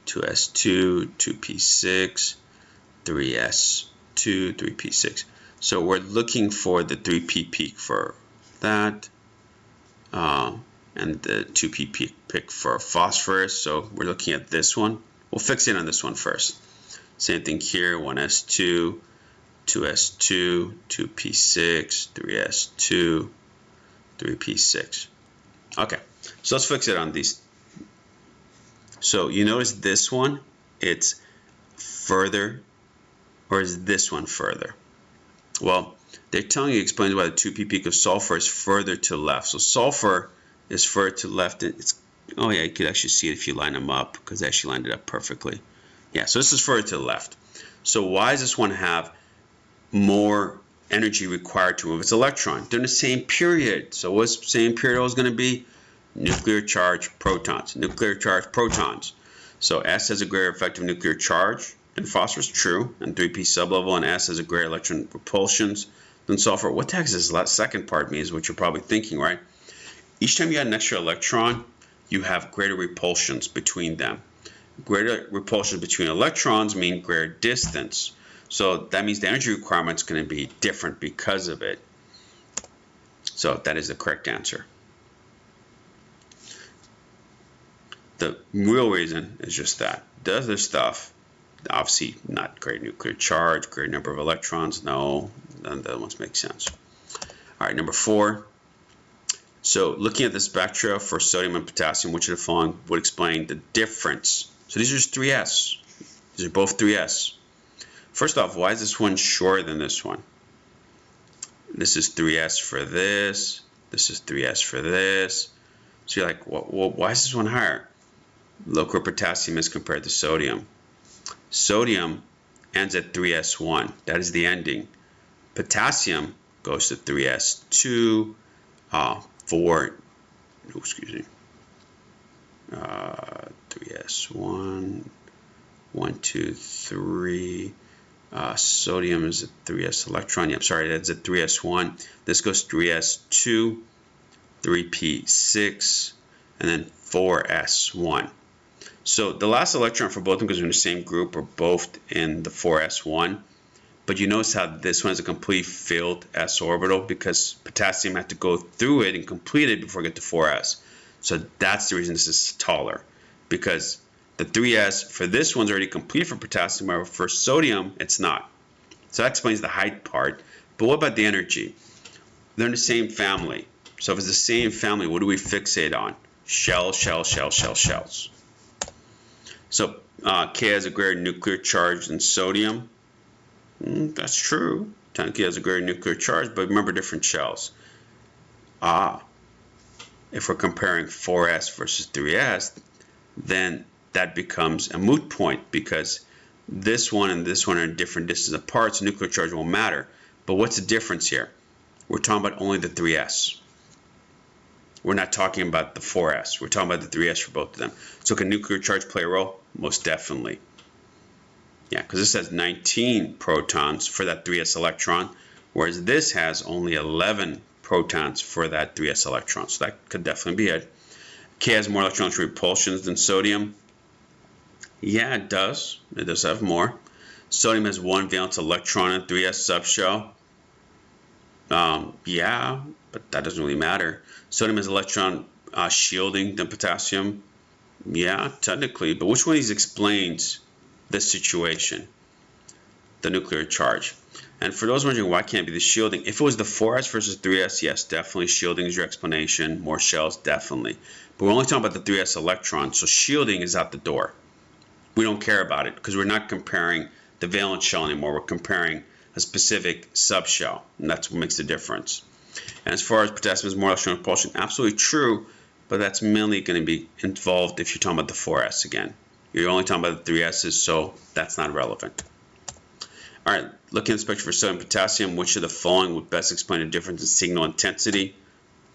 2s2, 2p6, 3s2, 3p6. So we're looking for the 3p peak for that, and the 2p peak for phosphorus. So we're looking at this one. We'll fix in on this one first. Same thing here, 1s2, 2s2, 2p6, 3s2, 3p6. Okay, so let's fix it on these. So you notice this one, it's further, or is this one further? Well, they're telling you, explains why the 2p peak of sulfur is further to the left. So sulfur is further to the left. Oh yeah, you could actually see it if you line them up, because they actually lined it up perfectly. Yeah, so this is further to the left. So why does this one have more energy required to move its electron? They're in the same period. So what's the same period always going to be? Nuclear charge protons. Nuclear charge protons. So S has a greater effective nuclear charge than phosphorus, true, and 3p sublevel, and S has a greater electron repulsions than sulfur. What the heck does this second part mean is what you're probably thinking, right? Each time you add an extra electron, you have greater repulsions between them. Greater repulsions between electrons mean greater distance. So that means the energy requirement is going to be different because of it. So that is the correct answer. The real reason is just that. The other stuff, obviously not great nuclear charge, great number of electrons, no, none of the other ones make sense. All right, number 4. So looking at the spectra for sodium and potassium, which of the following would explain the difference? So these are just 3s. These are both 3s. First off, why is this one shorter than this one? This is 3s for this. This is 3s for this. So you're like, well, why is this one higher? Look where potassium is compared to sodium. Sodium ends at 3s1. That is the ending. Potassium goes to 3s2, 4, excuse me, 3s1, 1, 2, 3. Sodium is a 3s electron. Yep, sorry, that's a 3s1. This goes 3s2, 3p6, and then 4s1. So the last electron for both of them, because they're in the same group, are both in the 4s1. But you notice how this one is a complete filled s orbital because potassium had to go through it and complete it before it get to 4s. So that's the reason this is taller, because the 3s for this one's already complete for potassium, however for sodium it's not. So that explains the height part. But what about the energy? They're in the same family. So if it's the same family, what do we fixate on? Shells, shells, shells, shells, shells. So K has a greater nuclear charge than sodium. That's true. Technically has a greater nuclear charge, but remember different shells. If we're comparing 4s versus 3s, then that becomes a moot point because this one and this one are different distances apart, so nuclear charge won't matter. But what's the difference here? We're talking about only the 3s. We're not talking about the 4s. We're talking about the 3s for both of them. So can nuclear charge play a role? Most definitely. Yeah, because this has 19 protons for that 3s electron, whereas this has only 11 protons for that 3s electron. So that could definitely be it. K has more electronic repulsions than sodium. Yeah, it does. It does have more. Sodium has 1 valence electron in 3s subshell. Yeah, but that doesn't really matter. Sodium has electron shielding than potassium. Yeah, technically. But which one of these explains this situation? The nuclear charge. And for those wondering why can't it be the shielding, if it was the 4s versus 3s, yes, definitely shielding is your explanation. More shells, definitely. But we're only talking about the 3s electron, so shielding is out the door. We don't care about it because we're not comparing the valence shell anymore. We're comparing a specific subshell, and that's what makes the difference. And as far as potassium is more electron repulsion, absolutely true, but that's mainly going to be involved if you're talking about the 4s again. You're only talking about the 3s's, so that's not relevant. All right, looking at the spectrum for sodium and potassium, which of the following would best explain the difference in signal intensity?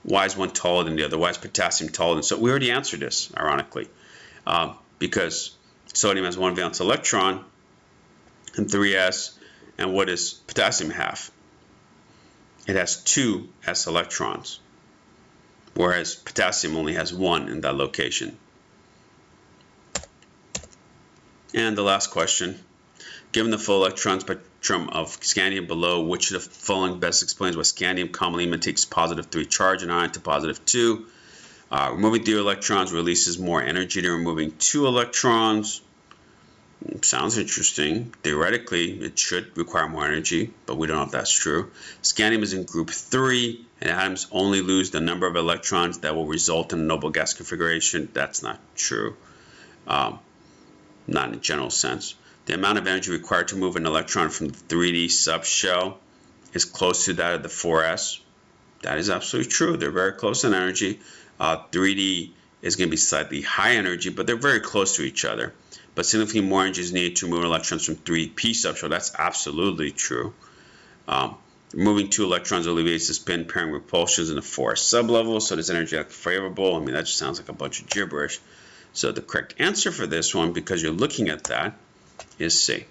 Why is one taller than the other? Why is potassium taller than sodium? We already answered this, ironically, because sodium has 1 valence electron in 3s, and what does potassium have? It has 2 s electrons, whereas potassium only has 1 in that location. And the last question, given the full electron spectrum of scandium below, which of the following best explains why scandium commonly imitates positive 3 charge and ion to positive 2? Removing 3 electrons releases more energy than removing 2 electrons. Sounds interesting. Theoretically, it should require more energy, but we don't know if that's true. Scandium is in group 3, and atoms only lose the number of electrons that will result in a noble gas configuration. That's not true. Not in a general sense. The amount of energy required to move an electron from the 3D subshell is close to that of the 4s. That is absolutely true. They're very close in energy. 3D is going to be slightly high energy, but they're very close to each other. But significantly more energy is needed to move electrons from 3p subshell. That's absolutely true. Removing 2 electrons alleviates the spin pairing repulsions in the 4s sublevel, so this energy is favorable. I mean, that just sounds like a bunch of gibberish. So the correct answer for this one, because you're looking at that, is C.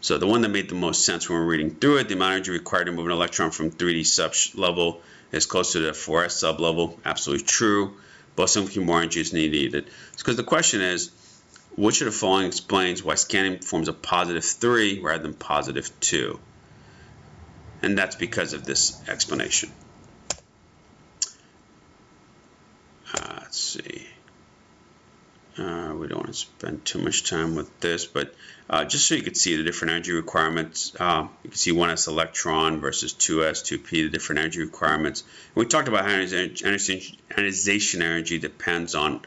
So the one that made the most sense when we're reading through it, the amount of energy required to move an electron from 3D sublevel is close to the 4s sublevel. Absolutely true. But significantly more energy is needed. It's because the question is, which of the following explains why scandium forms a positive 3 rather than positive 2? And that's because of this explanation. Let's see. We don't want to spend too much time with this, but just so you can see the different energy requirements, you can see 1s electron versus 2s, 2p, the different energy requirements. And we talked about how ionization energy depends on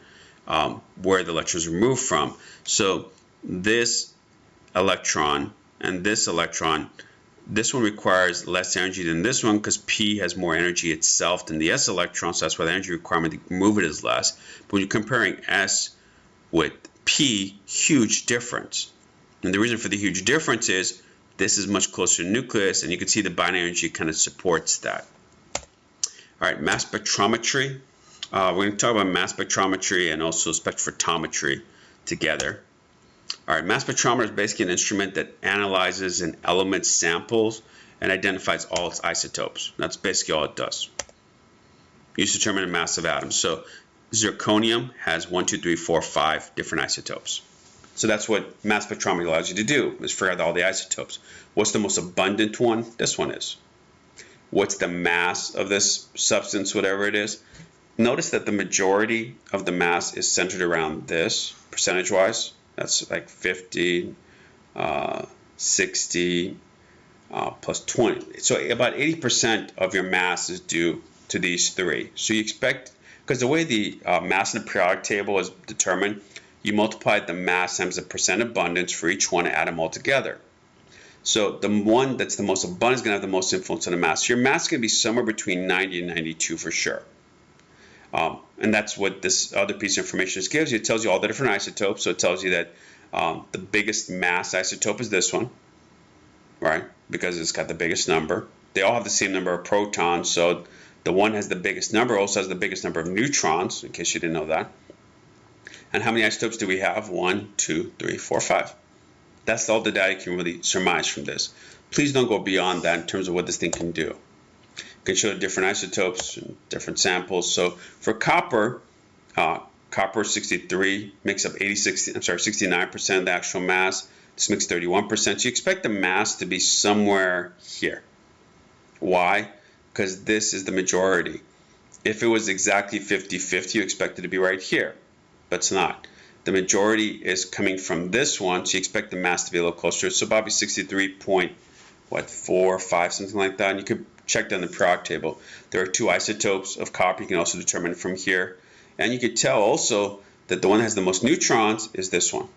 where the electrons are removed from. So this electron and this electron, this one requires less energy than this one because P has more energy itself than the s electron, so that's why the energy requirement to remove it is less. But when you're comparing S with P, huge difference. And the reason for the huge difference is this is much closer to nucleus, and you can see the binary energy kind of supports that. All right, mass spectrometry. We're going to talk about mass spectrometry and also spectrophotometry together. All right, mass spectrometer is basically an instrument that analyzes an element's samples and identifies all its isotopes. That's basically all it does. Used to determine the mass of atoms. So zirconium has 1, 2, 3, 4, 5 different isotopes. So that's what mass spectrometry allows you to do, is figure out all the isotopes. What's the most abundant one? This one is. What's the mass of this substance, whatever it is? Notice that the majority of the mass is centered around this, percentage-wise. That's like 50, 60, plus 20. So about 80% of your mass is due to these three. So you expect, because the way the mass in the periodic table is determined, you multiply the mass times the percent abundance for each one and add them all together. So the one that's the most abundant is going to have the most influence on the mass. Your mass is going to be somewhere between 90 and 92 for sure. And that's what this other piece of information just gives you. It tells you all the different isotopes. So it tells you that the biggest mass isotope is this one, right? Because it's got the biggest number. They all have the same number of protons. So the one has the biggest number, also has the biggest number of neutrons, in case you didn't know that. And how many isotopes do we have? 1, 2, 3, 4, 5. That's all the data you can really surmise from this. Please don't go beyond that in terms of what this thing can do. It can show different isotopes and different samples. So for copper, copper 63 makes up 69% of the actual mass. This makes 31%. So you expect the mass to be somewhere here. Why? Because this is the majority. If it was exactly 50-50, you expect it to be right here, but it's not. The majority is coming from this one, so you expect the mass to be a little closer. So probably 63.45, something like that. And you could check down the periodic table. There are 2 isotopes of copper. You can also determine it from here. And you could tell also that the one that has the most neutrons is this one.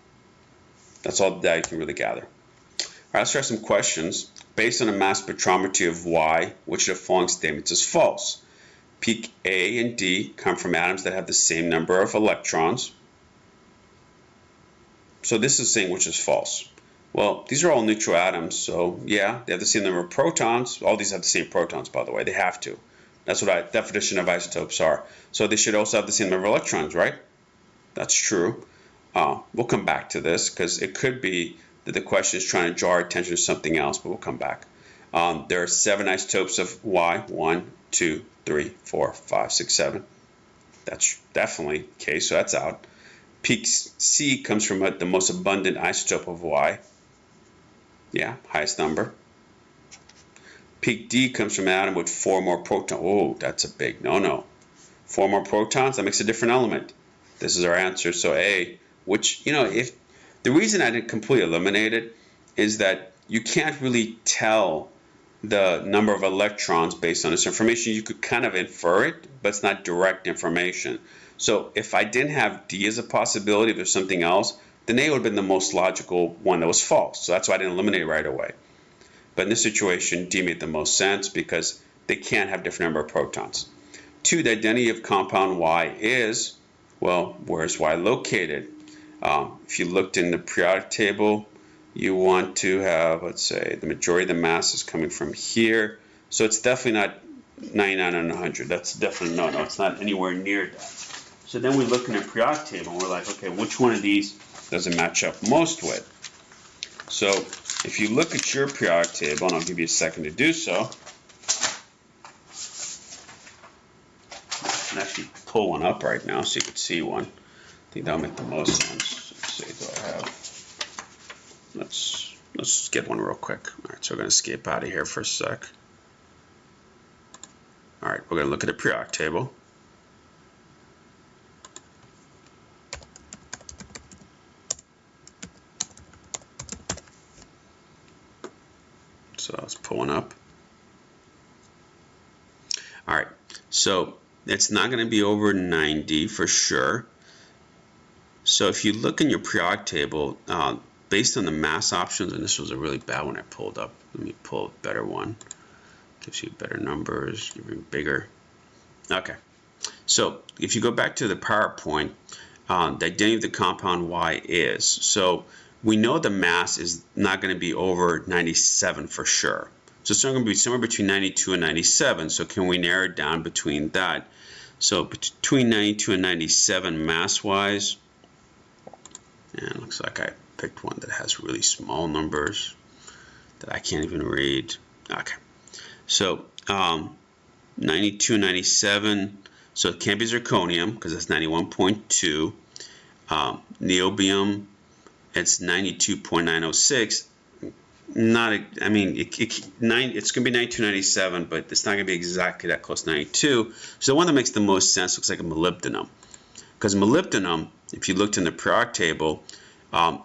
That's all the data you can really gather. All right, let's try some questions. Based on a mass spectrometry of Y, which of the following statements is false? Peak A and D come from atoms that have the same number of electrons. So this is saying which is false. Well, these are all neutral atoms, so yeah, they have the same number of protons. All these have the same protons, by the way. They have to. That's what the definition of isotopes are. So they should also have the same number of electrons, right? That's true. We'll come back to this because it could be that the question is trying to draw our attention to something else, but we'll come back. There are 7 isotopes of Y. 1, 2, 3, 4, 5, 6, 7. That's definitely the case, so that's out. Peak C comes from the most abundant isotope of Y. Yeah, highest number. Peak D comes from an atom with 4 more protons. Oh, that's a big no-no. 4 more protons, that makes a different element. This is our answer. So A, which, if the reason I didn't completely eliminate it is that you can't really tell the number of electrons based on this information. You could kind of infer it, but it's not direct information. So if I didn't have D as a possibility, if there's something else, then A would have been the most logical one that was false. So that's why I didn't eliminate it right away. But in this situation, D made the most sense because they can't have different number of protons. 2, the identity of compound Y is, well, where's Y located? If you looked in the periodic table, you want to have, let's say, the majority of the mass is coming from here. So it's definitely not 99 and 100. That's definitely no, it's not anywhere near that. So then we look in the periodic table and we're like, okay, which one of these does it match up most with? So if you look at your periodic table, and I'll give you a second to do so, I can actually pull one up right now so you can see one. I think that'll make the most sense. Let's see, do I have? Let's get one real quick. All right, so we're going to escape out of here for a sec. All right, we're going to look at the periodic table. So let's pull one up. All right, so it's not going to be over 90 for sure. So if you look in your periodic table, based on the mass options, and this was a really bad one I pulled up. Let me pull a better one. Gives you better numbers, even bigger. Okay, so if you go back to the PowerPoint, the identity of the compound Y is, so we know the mass is not going to be over 97 for sure. So it's not going to be somewhere between 92 and 97. So can we narrow it down between that? So between 92 and 97 mass-wise, and it looks like I picked one that has really small numbers that I can't even read. Okay, so 92, 97, so it can't be zirconium because it's 91.2. Niobium, it's 92.906. Not, I mean, it's going to be 9297, but it's not going to be exactly that close to 92. So the one that makes the most sense looks like a molybdenum. Because molybdenum, if you looked in the periodic table,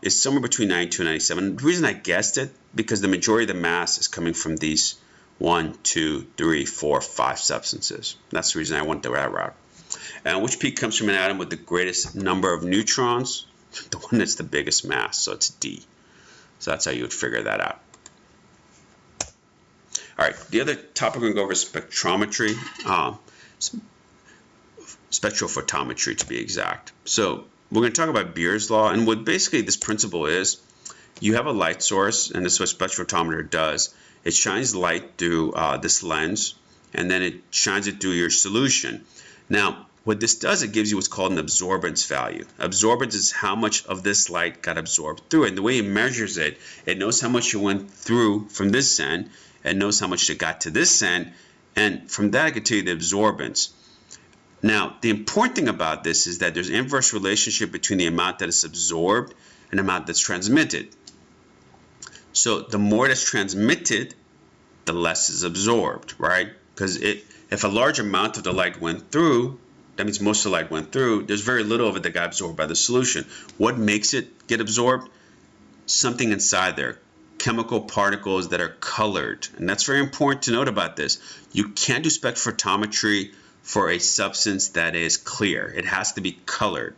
is somewhere between 92 and 97. The reason I guessed it, because the majority of the mass is coming from these 1, 2, 3, 4, 5 substances. That's the reason I went that route. And which peak comes from an atom with the greatest number of neutrons? The one that's the biggest mass, so it's D. So that's how you would figure that out. All right, the other topic we're going to go over is spectrometry, spectrophotometry to be exact. So we're going to talk about Beer's law, and what basically this principle is, you have a light source, and this is what spectrophotometer does. It shines light through this lens, and then it shines it through your solution. Now, what this does, it gives you what's called an absorbance value. Absorbance is how much of this light got absorbed through it. And the way it measures it, it knows how much it went through from this end, and knows how much it got to this end, and from that I can tell you the absorbance. Now, the important thing about this is that there's an inverse relationship between the amount that is absorbed and the amount that's transmitted. So the more that's transmitted, the less is absorbed, right? Because if a large amount of the light went through, that means most of the light went through, there's very little of it that got absorbed by the solution. What makes it get absorbed? Something inside there, chemical particles that are colored. And that's very important to note about this. You can't do spectrophotometry for a substance that is clear. It has to be colored.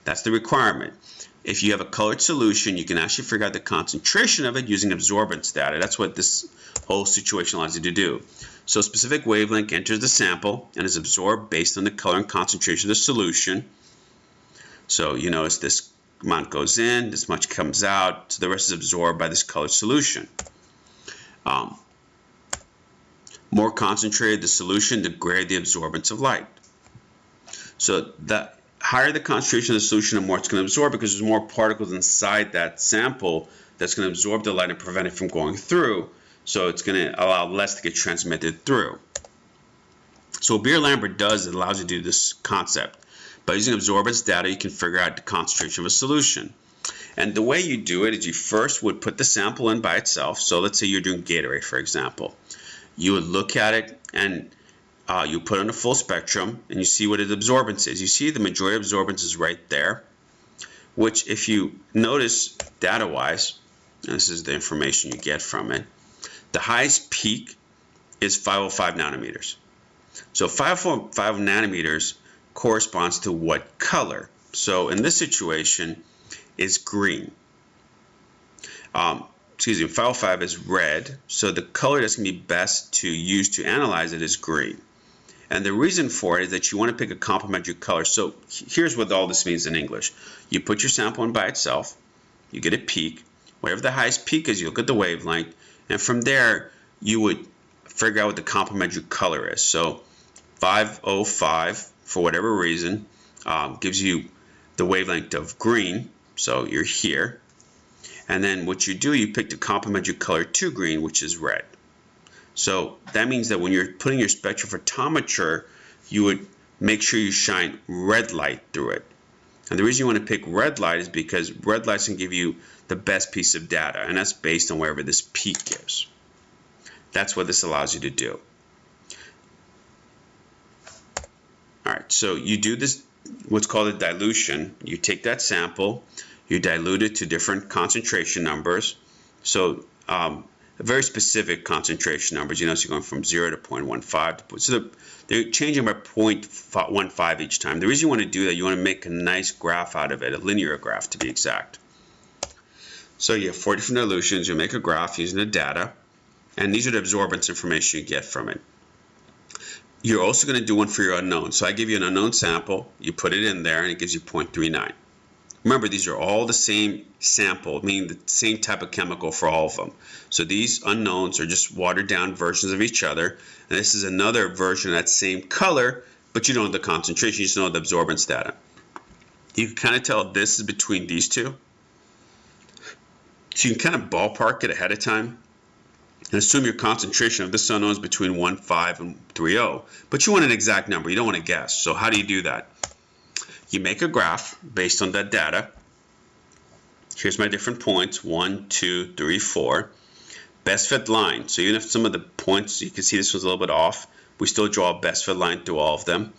That's the requirement. If you have a colored solution, you can actually figure out the concentration of it using absorbance data. That's what this whole situation allows you to do. So a specific wavelength enters the sample and is absorbed based on the color and concentration of the solution. So you notice this amount goes in, this much comes out, so the rest is absorbed by this colored solution. More concentrated the solution, the greater the absorbance of light. So the higher the concentration of the solution, the more it's going to absorb, because there's more particles inside that sample that's going to absorb the light and prevent it from going through. So it's going to allow less to get transmitted through. So what Beer-Lambert does, it allows you to do this concept. By using absorbance data, you can figure out the concentration of a solution. And the way you do it is you first would put the sample in by itself. So let's say you're doing Gatorade, for example. You would look at it and you put on a full spectrum and you see what its absorbance is. You see the majority of absorbance is right there, which if you notice data-wise, and this is the information you get from it, the highest peak is 505 nanometers. So 505 nanometers corresponds to what color? So in this situation, it's green. 505 is red, so the color that's going to be best to use to analyze it is green. And the reason for it is that you want to pick a complementary color. So here's what all this means in English. You put your sample in by itself, you get a peak. Whatever the highest peak is, you look at the wavelength, and from there, you would figure out what the complementary color is. So 505, for whatever reason, gives you the wavelength of green, so you're here. And then what you do, you pick the complementary color to green, which is red. So that means that when you're putting your spectrophotometer, you would make sure you shine red light through it. And the reason you want to pick red light is because red light can give you the best piece of data, and that's based on wherever this peak gives. That's what this allows you to do. All right, so you do this, what's called a dilution. You take that sample, you dilute it to different concentration numbers. So very specific concentration numbers. You know, so you're going from 0 to 0.15. So they're changing by 0.15 each time. The reason you want to do that, you want to make a nice graph out of it, a linear graph to be exact. So you have 4 different dilutions. You make a graph using the data, and these are the absorbance information you get from it. You're also going to do one for your unknown. So I give you an unknown sample, you put it in there, and it gives you 0.39. Remember, these are all the same sample, meaning the same type of chemical for all of them. So these unknowns are just watered down versions of each other. And this is another version of that same color, but you don't know the concentration, you just know the absorbance data. You can kind of tell this is between these two. So you can kind of ballpark it ahead of time and assume your concentration of this unknown is between 1.5 and 3.0. But you want an exact number. You don't want to guess. So how do you do that? You make a graph based on that data. Here's my different points, 1, 2, 3, 4. Best fit line. So even if some of the points, you can see this was a little bit off, we still draw a best fit line through all of them.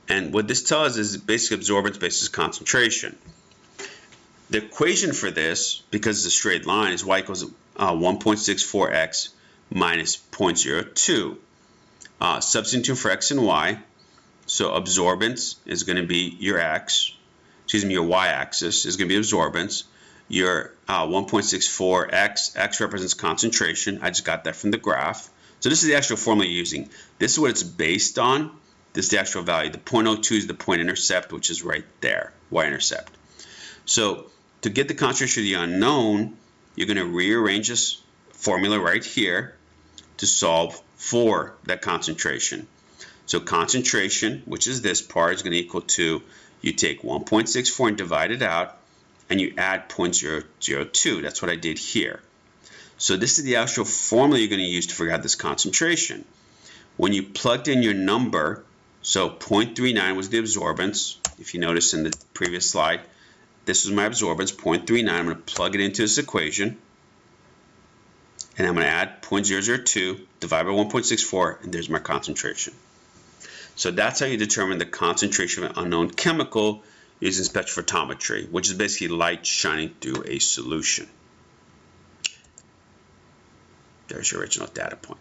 And what this tells us is basically absorbance basis concentration. The equation for this, because it's a straight line, is y equals 1.64x minus 0.02. Substituting for x and y, so absorbance is going to be your your y-axis is going to be absorbance. Your 1.64x, x represents concentration. I just got that from the graph. So this is the actual formula you're using. This is what it's based on. This is the actual value. The 0.02 is the point intercept, which is right there, y-intercept. So to get the concentration of the unknown, you're going to rearrange this formula right here to solve for that concentration. So concentration, which is this part, is going to equal to, you take 1.64 and divide it out, and you add 0.002. That's what I did here. So this is the actual formula you're going to use to figure out this concentration. When you plugged in your number, so 0.39 was the absorbance. If you notice in the previous slide, this was my absorbance, 0.39. I'm going to plug it into this equation, and I'm going to add 0.002, divide by 1.64, and there's my concentration. So that's how you determine the concentration of an unknown chemical using spectrophotometry, which is basically light shining through a solution. There's your original data point.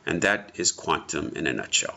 And that is quantum in a nutshell.